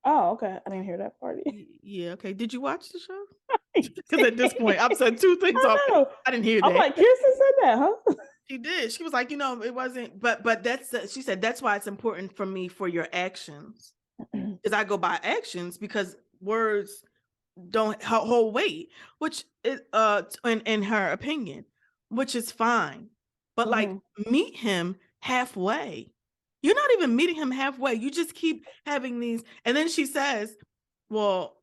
Oh, okay. I didn't hear that part. Yeah. Okay. Did you watch the show? Because at this point, I've said two things off. I know. I didn't hear I'm that. like, Kirsten said that, huh? She did. She was like, it wasn't. But she said that's why it's important for me for your actions, because I go by actions, because words don't hold weight, which is in her opinion, which is fine. But like, Mhm. meet him halfway. You're not even meeting him halfway. You just keep having these, and then she says, well,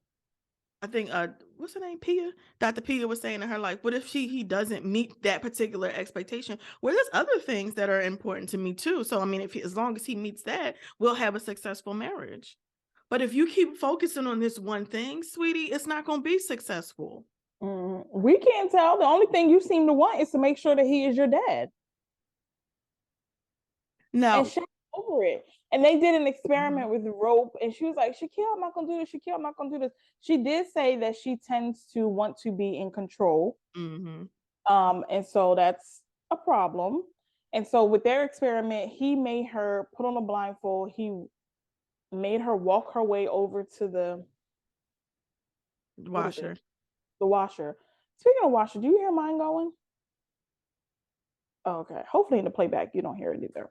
I think what's her name, Pia? Dr. Pia was saying to her, like, what if he doesn't meet that particular expectation? Well, there's other things that are important to me too. So I mean, as long as he meets that, we'll have a successful marriage. But if you keep focusing on this one thing, sweetie, it's not going to be successful. We can't tell. The only thing you seem to want is to make sure that he is your dad. And No. she's over it. And they did an Mhm. experiment with the rope, and she was like, Shaquille, I'm not gonna do this. Shaquille, I'm not gonna do this. She did say that she tends to want to be in control. Mhm. And so that's a problem. And so with their experiment, he made her put on a blindfold. He made her walk her way over to the what is it? Washer. The washer. Speaking of washer, do you hear mine going? Oh, okay. Hopefully in the playback you don't hear it either.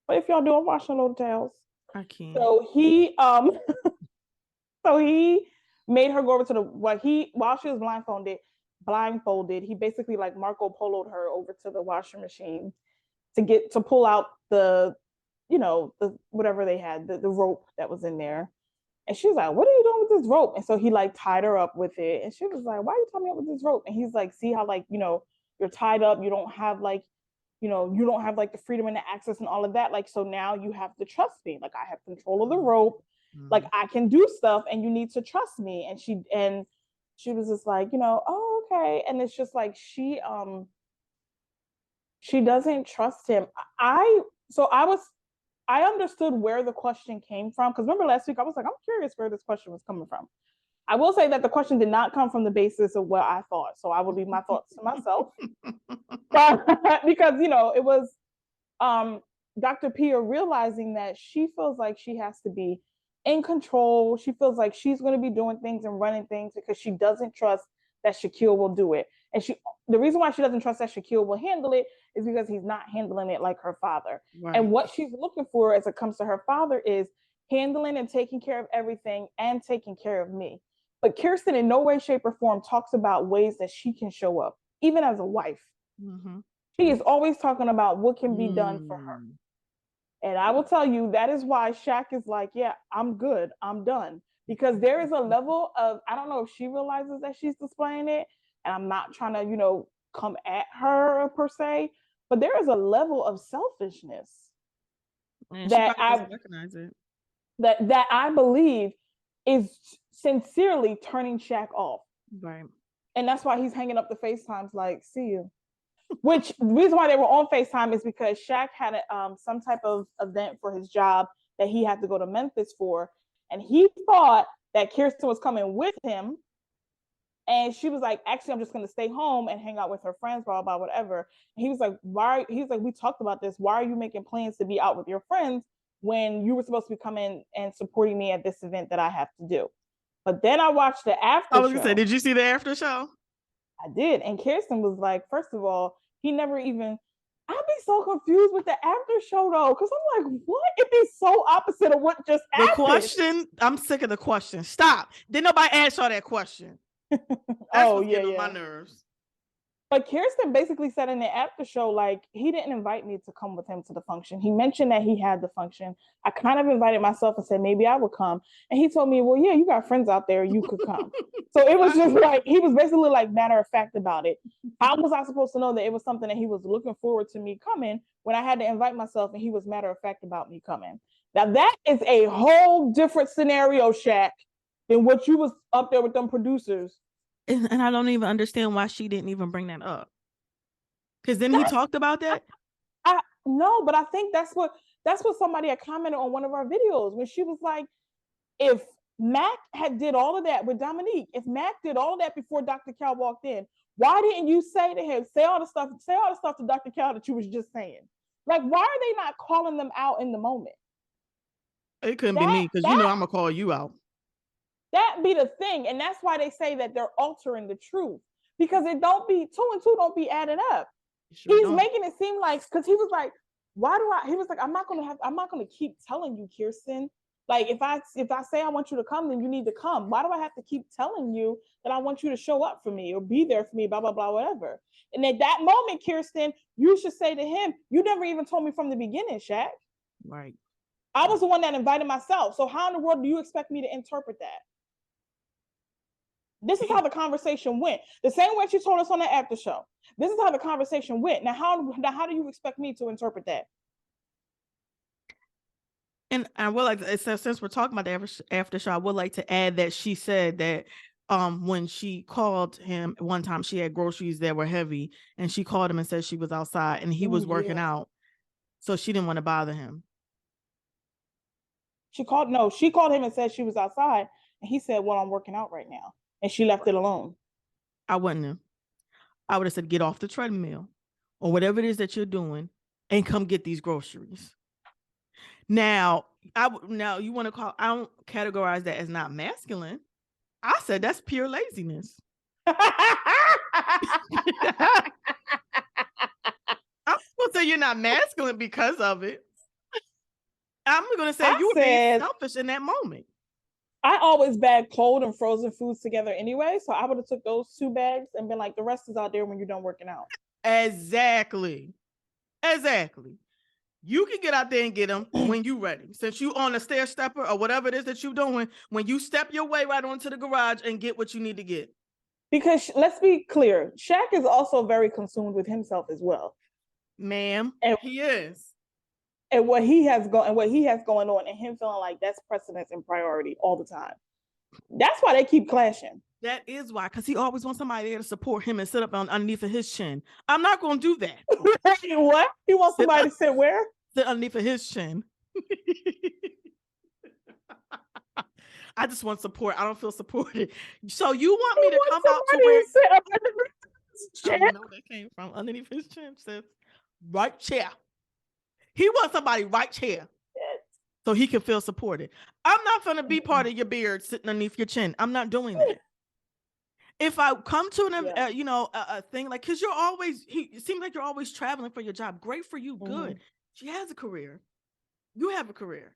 But if y'all do, I'm washing little tails. I can't. So he so he made her go over to the while she was blindfolded, he basically like Marco Poloed her over to the washing machine to pull out the the whatever they had, the rope that was in there. And she was like, what are you doing with this rope? And so he like tied her up with it. And she was like, why are you tying me up with this rope? And he's like, see how like, you're tied up. You don't have like, you don't have like the freedom and the access and all of that. Like, so now you have to trust me. Like I have control of the rope. Like Mhm. I can do stuff and you need to trust me. And she was just like, oh, okay. And it's just like she doesn't trust him. So I understood where the question came from. Because remember last week, I was like, I'm curious where this question was coming from. I will say that the question did not come from the basis of what I thought. So I will leave my thoughts to myself. But because, it was Dr. Pia realizing that she feels like she has to be in control. She feels like she's going to be doing things and running things because she doesn't trust that Shaquille will do it. And the reason why she doesn't trust that Shaquille will handle it is because he's not handling it like her father. And Right. what she's looking for as it comes to her father is handling and taking care of everything and taking care of me. But Kirsten, in no way, shape, or form, talks about ways that she can show up, even as a wife. Mhm. She is always talking about what can be done for her. Mm. And I will tell you, that is why Shaq is like, yeah, I'm good. I'm done. Because there is a level of, I don't know if she realizes that she's displaying it. And I'm not trying to, come at her per se, but there is a level of selfishness And she that probably doesn't recognize it. I believe is sincerely turning Shaq off. Right. And that's why he's hanging up the FaceTimes like, see you. Which the reason why they were on FaceTime is because Shaq had some type of event for his job that he had to go to Memphis for. And he thought that Kirsten was coming with him. And she was like, actually, I'm just going to stay home and hang out with her friends, blah, blah, whatever. And he was like, why? He's like, we talked about this. Why are you making plans to be out with your friends when you were supposed to be coming and supporting me at this event that I have to do? But then I watched the I after was gonna say, show. did you see the after show? I did. And Kirsten was like, first of all, he never even. I'd be so confused with the after show though, because I'm like, what? It'd be so opposite of what just The happened. question, I'm sick of the question. Stop. Did nobody ask y'all that question? That's Oh, what's yeah, getting on my yeah. nerves. But Kirsten basically said in the after show, like, he didn't invite me to come with him to the function. He mentioned that he had the function. I kind of invited myself and said, maybe I would come. And he told me, well, yeah, you got friends out there. You could come. So it was just like, he was basically like matter of fact about it. How was I supposed to know that it was something that he was looking forward to me coming when I had to invite myself and he was matter of fact about me coming? Now, that is a whole different scenario, Shaq, than what you was up there with them producers. And I don't even understand why she didn't even bring that up. Because then he That's talked about that. I no, but I think that's what somebody had commented on one of our videos when she was like, if Mac had did all of that with Dominique, if Mac did all of that before Dr. Cal walked in, Why didn't you say to him, say all the stuff to Dr. Cal that you was just saying? Like, why are they not calling them out in the moment? It couldn't be me, because I'm gonna call you out. That be the thing, and that's why they say that they're altering the truth, because it don't be 2 and 2 don't be adding up. Sure he's making it seem like, because he was like, he was like, I'm not gonna keep telling you, Kirsten. Like, if I say I want you to come, then you need to come. Why do I have to keep telling you that I want you to show up for me or be there for me, blah, blah, blah, whatever. And at that moment, Kirsten, you should say to him, you never even told me from the beginning, Shaq. Right. I was the one that invited myself. So how in the world do you expect me to interpret that? This is how the conversation went. The same way she told us on the after show. This is how the conversation went. Now, how do you expect me to interpret that? And I would like to, since we're talking about the after show, I would like to add that she said that when she called him one time, she had groceries that were heavy, and she called him and said she was outside and he was working out, so she didn't want to bother him. She called him and said she was outside, and he said, well, I'm working out right now, and she left it alone. I wouldn't have. I would have said, get off the treadmill or whatever it is that you're doing and come get these groceries. Now you want to call, I don't categorize that as not masculine. I said that's pure laziness. I'm going to say you're not masculine because of it. I'm going to say you were being selfish in that moment. I always bag cold and frozen foods together anyway, so I would have took those 2 bags and been like, the rest is out there when you're done working out. Exactly. You can get out there and get them when you're ready. Since you on a stair stepper or whatever it is that you're doing, when you step your way right onto the garage and get what you need to get. Because let's be clear, Shaq is also very consumed with himself as well. Ma'am, he is. And what he has going on, and him feeling like that's precedence and priority all the time. That's why they keep clashing. That is why, because he always wants somebody there to support him and sit up underneath of his chin. I'm not going to do that. What? He wants somebody to sit where? Sit underneath of his chin. I just want support. I don't feel supported. So you want me to come out to where? Sit up underneath his chin? I don't know where that came from. Underneath his chin, sis. Right chair. He wants somebody right chair so he can feel supported. I'm not going to be part of your beard sitting underneath your chin. I'm not doing that. If I come to a thing like, because it seems like you're always traveling for your job. Great for you. Good. She has a career. You have a career.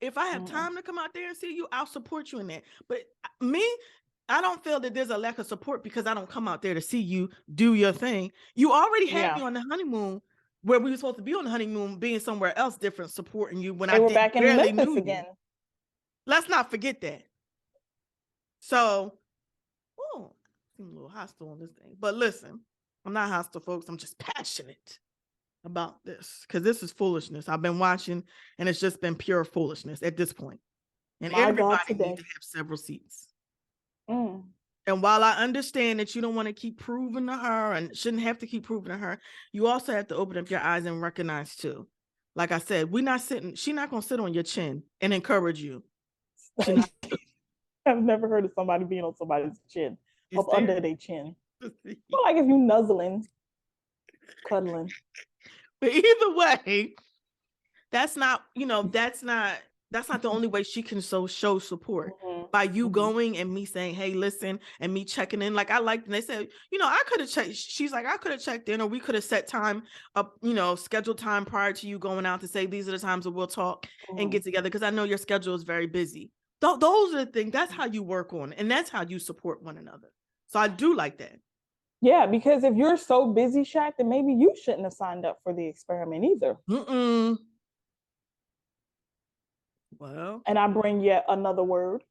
If I have time to come out there and see you, I'll support you in that. But me, I don't feel that there's a lack of support because I don't come out there to see you do your thing. You already had me on the honeymoon, where we were supposed to be on the honeymoon, being somewhere else different, supporting you when I back in Memphis again. Let's not forget that. So, I'm a little hostile on this thing. But listen, I'm not hostile, folks. I'm just passionate about this because this is foolishness. I've been watching, and it's just been pure foolishness at this point. And everybody needs to have several seats. And while I understand that you don't want to keep proving to her and shouldn't have to keep proving to her, you also have to open up your eyes and recognize too. Like I said, she's not going to sit on your chin and encourage you. I've never heard of somebody being on somebody's chin, up under their chin. Well, like if you nuzzling, cuddling. But either way, that's not the only way she can show support by you going and me saying, hey, listen, and me checking in. Like and they said, I could have checked. She's like, I could have checked in, or we could have set time up, scheduled time prior to you going out to say, these are the times that we'll talk and get together. Cause I know your schedule is very busy. Those are the things. That's how you work on it. And that's how you support one another. So I do like that. Yeah, because if you're so busy, Shaq, then maybe you shouldn't have signed up for the experiment either. Well, and I bring yet another word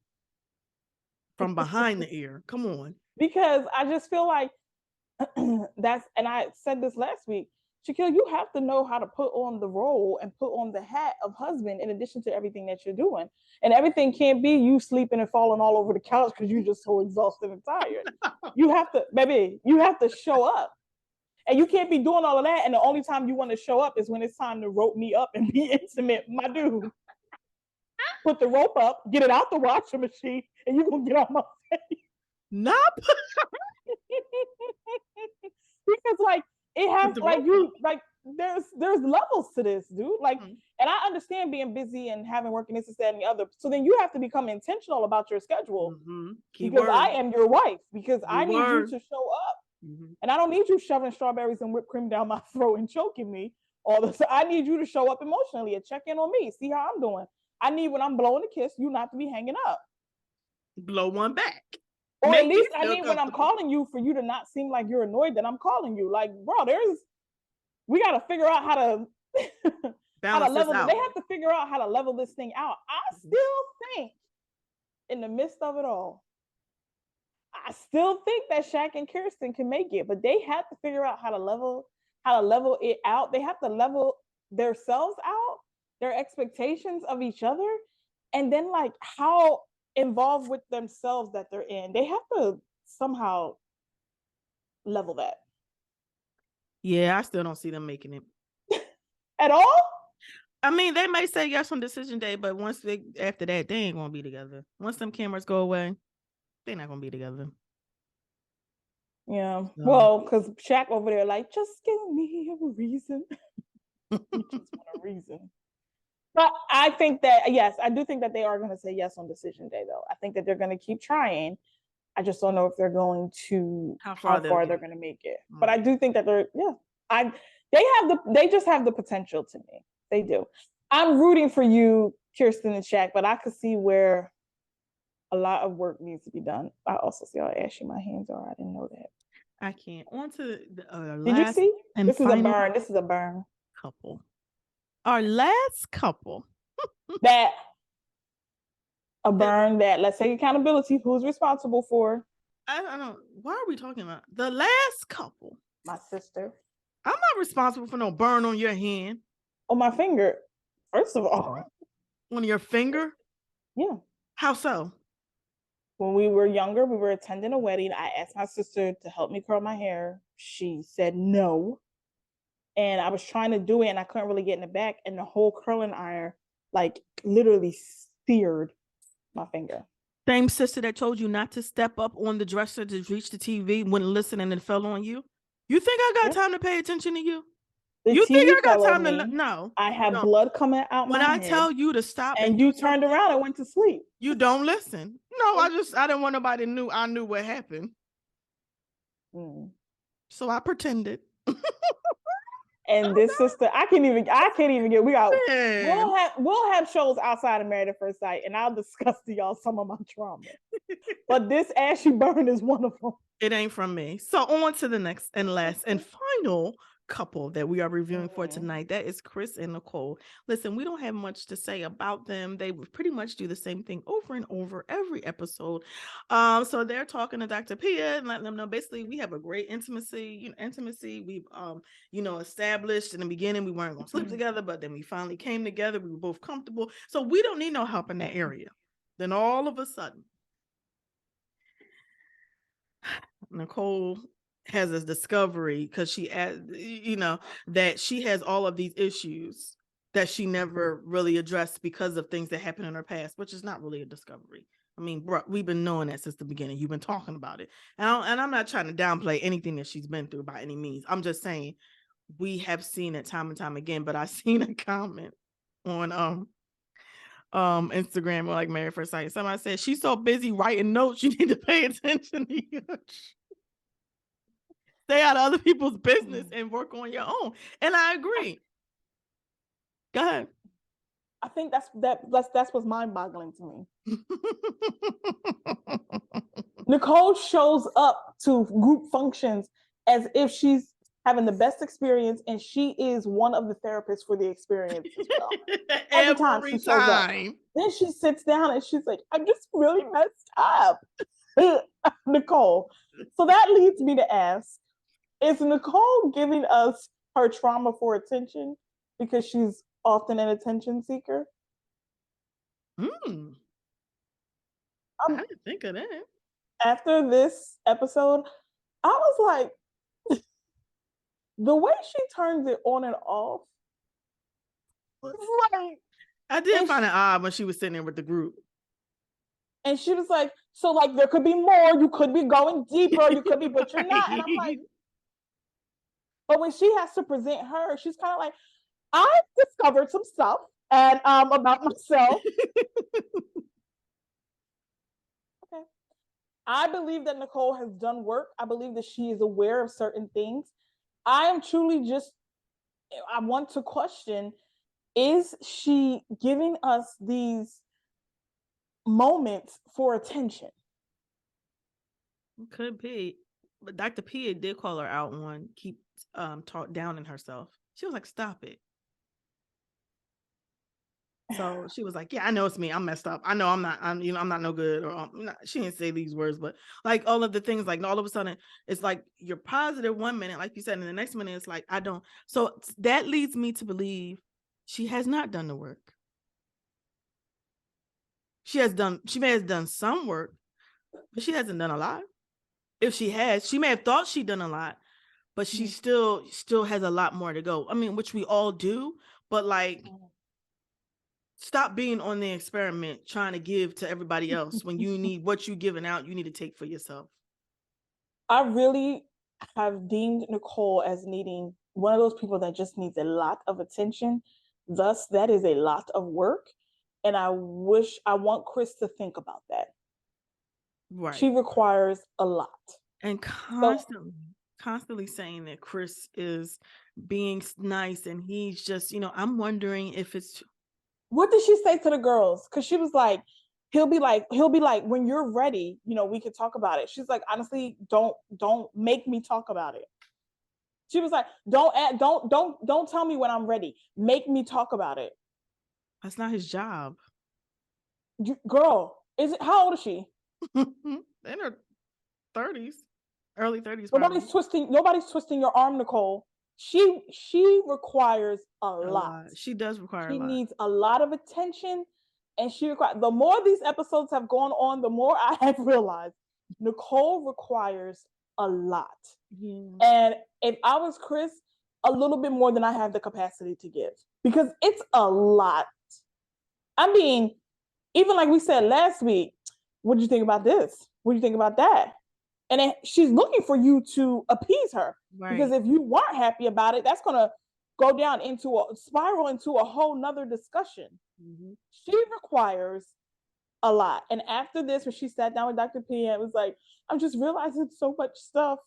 from behind the ear. Come on. Because I just feel like and I said this last week, Shaquille, you have to know how to put on the role and put on the hat of husband in addition to everything that you're doing. And everything can't be you sleeping and falling all over the couch because you're just so exhausted and tired. You have to show up. And you can't be doing all of that. And the only time you want to show up is when it's time to rope me up and be intimate, my dude. Put the rope up, get it out the washing machine, and you're going to get on my face. Nope. Because like it has The like rope. you like there's levels to this, dude. Like, Mhm. and I understand being busy and having work and this, that, and the other. So then you have to become intentional about your schedule because Keyword. I am your wife, because I need you Keyword. to show up. And I don't need you shoving strawberries and whipped cream down my throat and choking me all the time. I need you to show up emotionally and check in on me, see how I'm doing. I need, when I'm blowing a kiss, you not to be hanging up. Blow one back. Or Make at me least I feel need, when I'm comfortable. calling you, for you to not seem like you're annoyed that I'm calling you. Like, bro, we got to figure out how to how to Balance this level. out. They have to figure out how to level this thing out. I still think, in the midst of it all, I still think that Shaq and Kirsten can make it, but they have to figure out how to level it out. They have to level themselves out, their expectations of each other, and then like how involved with themselves that they're in. They have to somehow level that. Yeah, I still don't see them making it. At all? I mean, they may say yes on decision day, but after that, they ain't gonna be together. Once them cameras go away, they're not gonna be together. Yeah. So. Well, because Shaq over there, like, just give me a reason. You just want a reason. But I think that, yes, I do think that they are going to say yes on decision day, though. I think that they're going to keep trying. I just don't know if they're going to how far they're going to make it. But I do think that they just have the potential to me. They do. I'm rooting for you, Kirsten and Shaq, but I could see where a lot of work needs to be done. I also see how ashy my hands are. I didn't know that. I can't. On to the Did you last see? and This is a final burn. This is a burn. couple. Our last couple. That a burn that, let's take accountability. Who's responsible for? I don't. Why are we talking about the last couple? My sister. I'm not responsible for no burn on your hand. On my finger. First of all. On your finger? Yeah. How so? When we were younger, we were attending a wedding. I asked my sister to help me curl my hair. She said no. And I was trying to do it and I couldn't really get in the back. And the whole curling iron, like, literally seared my finger. Same sister that told you not to step up on the dresser to reach the TV, wouldn't listen, and it fell on you. You think I got time to pay attention to you? The You TV think I got fell time on to me. no? I had blood coming out When my I head. tell you to stop and you turned around and went to sleep. You don't listen. No, I didn't want nobody knew I knew what happened. So I pretended. And this sister, I can't even get. We'll have shows outside of Married at First Sight, and I'll discuss to y'all some of my trauma. But this ashy burn is one of them. It ain't from me. So on to the next and last and final couple that we are reviewing for tonight. That is Chris and Nicole. Listen, we don't have much to say about them. They pretty much do the same thing over and over every episode. So they're talking to Dr. Pia and letting them know basically we have a great intimacy. We've established in the beginning we weren't gonna sleep together, but then we finally came together. We were both comfortable. So we don't need no help in that area. Then all of a sudden, Nicole has this discovery because she, that she has all of these issues that she never really addressed because of things that happened in her past, which is not really a discovery. I mean, bro, we've been knowing that since the beginning. You've been talking about it. And I'm not trying to downplay anything that she's been through by any means. I'm just saying we have seen it time and time again, but I've seen a comment on Instagram or like Married First Sight. Somebody said she's so busy writing notes, you need to pay attention to you. Stay out of other people's business and work on your own. And I agree. Go ahead. I think that's what's mind-boggling to me. Nicole shows up to group functions as if she's having the best experience, and she is one of the therapists for the experience as well. Every time she shows up. Then she sits down and she's like, I'm just really messed up. Nicole. So that leads me to ask, is Nicole giving us her trauma for attention because she's often an attention seeker? I didn't think of that. After this episode, I was like, the way she turns it on and off. Right. I did find it odd when she was sitting there with the group. And she was like, so like there could be more, you could be going deeper, you could be, but you're not. And I'm like, but when she has to present her, she's kind of like, I've discovered some stuff and about myself. Okay. I believe that Nicole has done work. I believe that she is aware of certain things. I am truly just, I want to question, is she giving us these moments for attention? Could be. But Dr. P did call her out on keep talk down in herself. She was like, stop it. So she was like, yeah, I know it's me. I'm messed up. I know I'm not no good. Or she didn't say these words, but like all of the things, like all of a sudden it's like you're positive one minute, like you said, and the next minute it's like, I don't. So that leads me to believe she has not done the work. She may have done some work, but she hasn't done a lot. If she has, she may have thought she'd done a lot, but she still has a lot more to go. I mean, which we all do, but like, stop being on the experiment trying to give to everybody else when you need what you're giving out, you need to take for yourself. I really have deemed Nicole as needing one of those people that just needs a lot of attention. Thus, that is a lot of work. And I want Chris to think about that. Right. She requires a lot. And constantly saying that Chris is being nice and he's just, I'm wondering if it's. What did she say to the girls? Because she was like, he'll be like, when you're ready, we can talk about it. She's like, honestly, don't make me talk about it. She was like, don't tell me when I'm ready. Make me talk about it. That's not his job. Girl, how old is she? In her 30s, early 30s. Nobody's twisting your arm, Nicole. She requires a lot. She does require a lot. She needs a lot of attention, and the more these episodes have gone on, the more I have realized Nicole requires a lot. Yeah. And if I was Chris, a little bit more than I have the capacity to give, because it's a lot. I mean, even like we said last week, what do you think about this? What do you think about that? And then she's looking for you to appease her. Right. Because if you weren't happy about it, that's going to go down into a spiral into a whole nother discussion. Mm-hmm. She requires a lot. And after this, when she sat down with Dr. P, it was like, I'm just realizing so much stuff.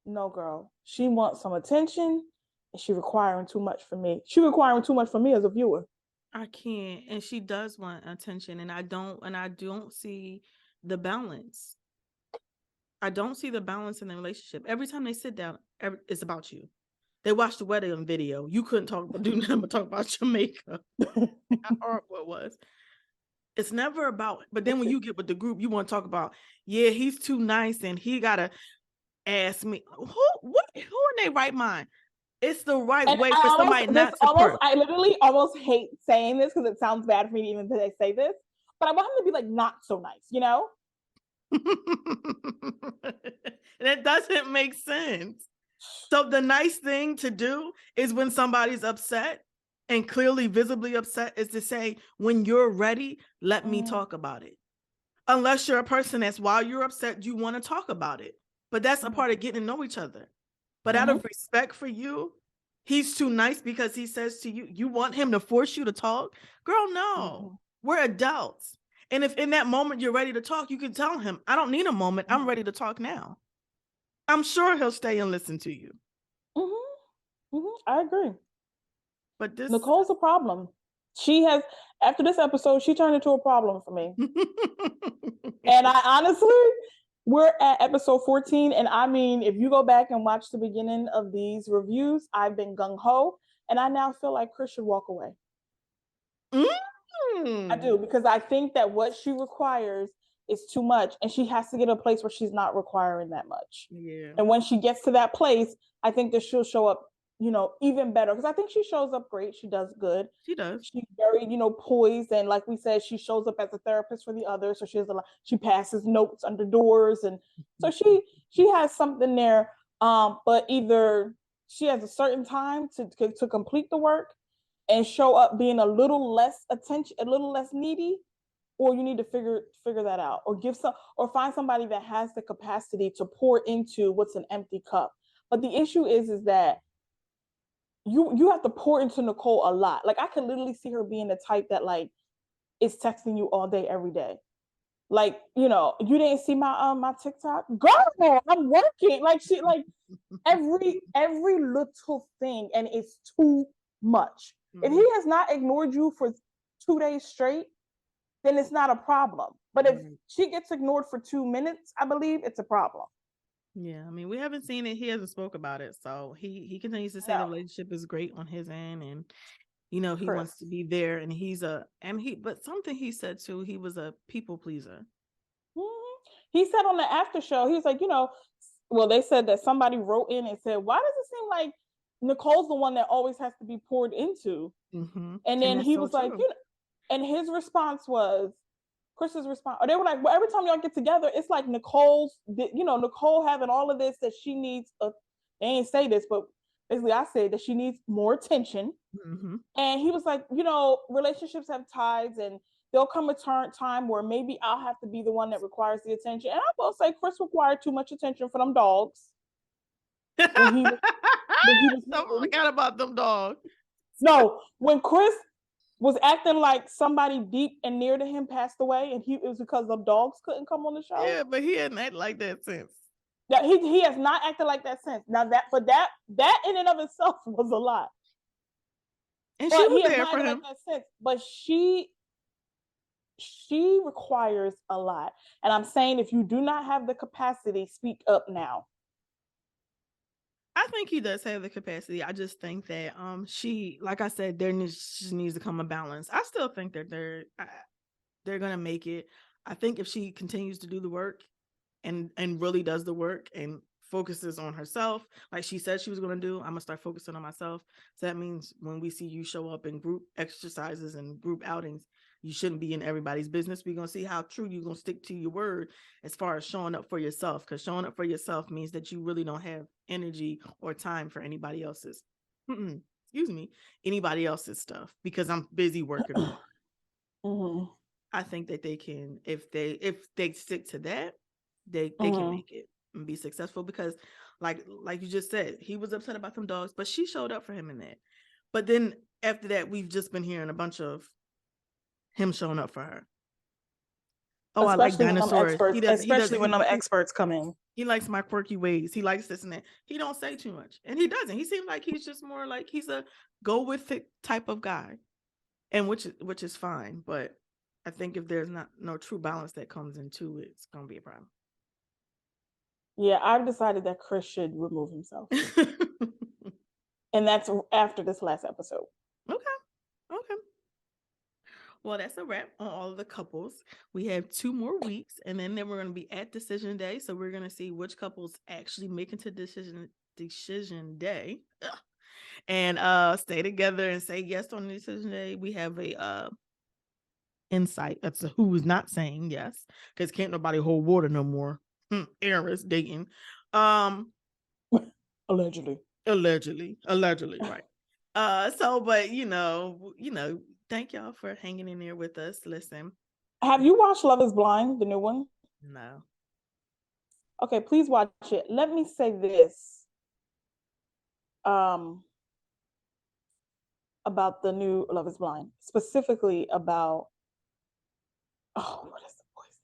No, girl. She wants some attention, and she's requiring too much from me. She's requiring too much from me as a viewer. I can't. And she does want attention, and I don't see the balance. I don't see the balance in the relationship. Every time they sit down, it's about you. They watched the wedding video. You couldn't do nothing but talk about your makeup. How horrible it was. It's never about, but then when you get with the group, you want to talk about, yeah, he's too nice and he gotta ask me. Who in their right mind? It's the right way for somebody not to. I literally almost hate saying this because it sounds bad for me to even say this, but I want him to be like not so nice, That doesn't make sense. So the nice thing to do is when somebody's upset and clearly visibly upset is to say, when you're ready, let me talk about it. Unless you're a person that's while you're upset, you want to talk about it. But that's a part of getting to know each other. But out of respect for you, he's too nice because he says to you, you want him to force you to talk? Girl, no. We're adults. And if in that moment you're ready to talk, you can tell him, I don't need a moment. I'm ready to talk now. I'm sure he'll stay and listen to you. I agree. But Nicole's a problem. She has, after this episode, she turned into a problem for me. And I honestly, we're at episode 14. And I mean, if you go back and watch the beginning of these reviews, I've been gung-ho. And I now feel like Chris should walk away. I do, because I think that what she requires is too much. And she has to get a place where she's not requiring that much. Yeah. And when she gets to that place, I think that she'll show up, even better. Because I think she shows up great. She does good. She does. She's very, poised. And like we said, she shows up as a therapist for the others. So she passes notes under doors. And so she has something there. But either she has a certain time to complete the work and show up being a little less needy, or you need to figure that out, or find somebody that has the capacity to pour into what's an empty cup. But the issue is that you have to pour into Nicole a lot. Like I could literally see her being the type that like is texting you all day, every day. Like, you didn't see my TikTok? Girl, I'm working. Like she like every little thing, and it's too much. If he has not ignored you for 2 days straight, then it's not a problem. But if she gets ignored for 2 minutes, I believe it's a problem. Yeah, I mean, we haven't seen it. He hasn't spoke about it, so he continues to say the relationship is great on his end, and he wants to be there, and but something he said too, he was a people pleaser. Mm-hmm. He said on the after show, he was like, well, they said that somebody wrote in and said, why does it seem like Nicole's the one that always has to be poured into? Mm-hmm. And then he was like, and his response was, Chris's response, or they were like, well, every time y'all get together, it's like Nicole having all of this that she needs. They ain't say this, but basically I said that she needs more attention. Mm-hmm. And he was like, relationships have tides, and there'll come a time where maybe I'll have to be the one that requires the attention. And I will say Chris required too much attention for them dogs. When he was I forgot about them dogs. No, when Chris was acting like somebody deep and near to him passed away, and it was because the dogs couldn't come on the show. Yeah, but he hadn't acted like that since. Yeah, he has not acted like that since. Now that in and of itself was a lot. And but she was he has there not for acted him. like that since. But she requires a lot. And I'm saying, if you do not have the capacity, speak up now. I think he does have the capacity. I just think that she, like I said, there needs to come a balance. I still think that they're gonna make it. I think if she continues to do the work and really does the work and focuses on herself, like she said she was gonna do, I'm gonna start focusing on myself. So that means when we see you show up in group exercises and group outings, you shouldn't be in everybody's business. We're gonna see how true you're gonna stick to your word as far as showing up for yourself, because showing up for yourself means that you really don't have energy or time for anybody else's anybody else's stuff, because I'm busy working on it. Mm-hmm. I think that they can, if they stick to that, they can make it and be successful, because like you just said, he was upset about them dogs, but she showed up for him in that. But then after that, we've just been hearing a bunch of him showing up for her. Oh, especially I like dinosaurs. Especially when them experts come in. He likes my quirky ways. He likes this and that. He don't say too much, and he doesn't. He seems like he's just more like he's a go with it type of guy, and which is fine. But I think if there's no true balance that comes into it, it's gonna be a problem. Yeah, I've decided that Chris should remove himself. And that's after this last episode. Okay. Well, that's a wrap on all of the couples. We have 2 more weeks, and then we're going to be at decision day. So we're going to see which couples actually make it to decision day. Ugh. And stay together and say yes on the decision day. We have a insight as to who is not saying yes, because can't nobody hold water no more. Eris dating. Allegedly, right. But thank y'all for hanging in there with us. Listen, have you watched Love is Blind, the new one? No. Okay, please watch it. Let me say this about the new Love is Blind, specifically about, what is the boy's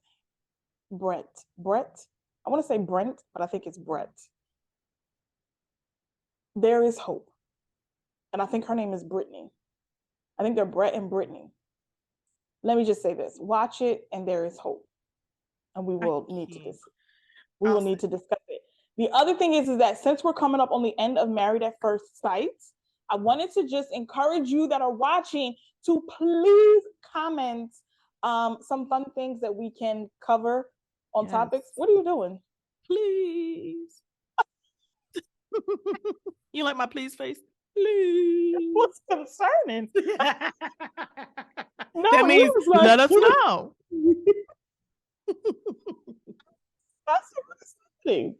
name? Brett. I want to say Brent, but I think it's Brett. There is hope. And I think her name is Brittany. I think they're Brett and Brittany. Let me just say this. Watch it, and there is hope. And we will need to discuss it. The other thing is that since we're coming up on the end of Married at First Sight, I wanted to just encourage you that are watching to please comment some fun things that we can cover on topics. What are you doing? Please. You like my please face? Please. What's concerning? No, that means like, let us know. That's interesting.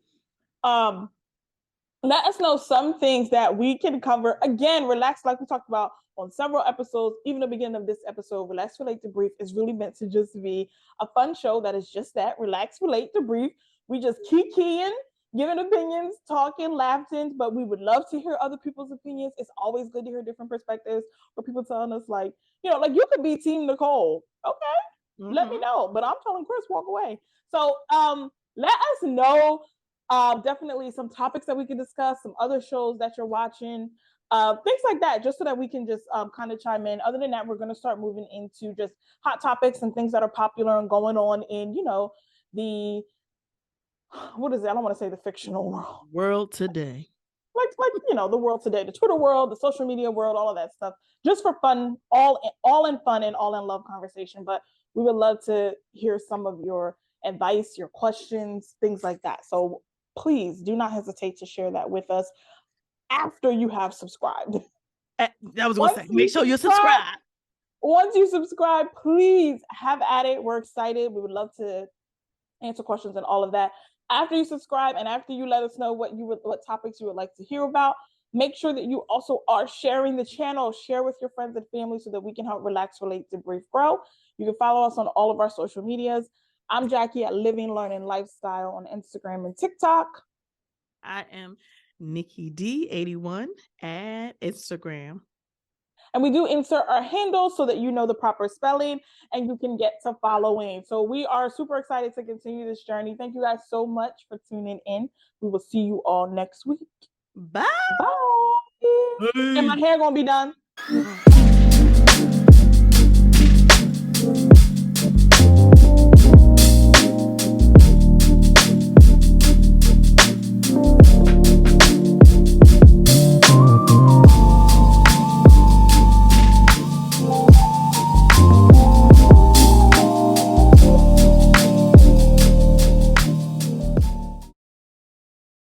Let us know some things that we can cover. Again, relax, like we talked about. on several episodes, even the beginning of this episode. Relax, Relate, Debrief is really meant to just be a fun show that is just that. Relax, relate, debrief. We just keying, giving opinions, talking, laughing, but we would love to hear other people's opinions. It's always good to hear different perspectives, or people telling us like, like you could be Team Nicole. Okay, let me know. But I'm telling Chris, walk away. So let us know definitely some topics that we can discuss, some other shows that you're watching, things like that, just so that we can just kind of chime in. Other than that, we're going to start moving into just hot topics and things that are popular and going on in, the, what is it? I don't want to say the fictional world today. Like the world today, the Twitter world, the social media world, all of that stuff, just for fun, all in fun and all in love conversation. But we would love to hear some of your advice, your questions, things like that. So please do not hesitate to share that with us after you have subscribed. I was going to say, make sure you subscribe. Once you subscribe, please have at it. We're excited. We would love to answer questions and all of that. After you subscribe and after you let us know what topics you would like to hear about, make sure that you also are sharing the channel. Share with your friends and family so that we can help Relax, Relate, Debrief, grow. You can follow us on all of our social medias. I'm Jackie at Living, Learning, Lifestyle on Instagram and TikTok. I am Nicky D81 at Instagram. And we do insert our handles so that you know the proper spelling and you can get to following. So we are super excited to continue this journey. Thank you guys so much for tuning in. We will see you all next week. Bye. Bye. Hey. And my hair gonna be done.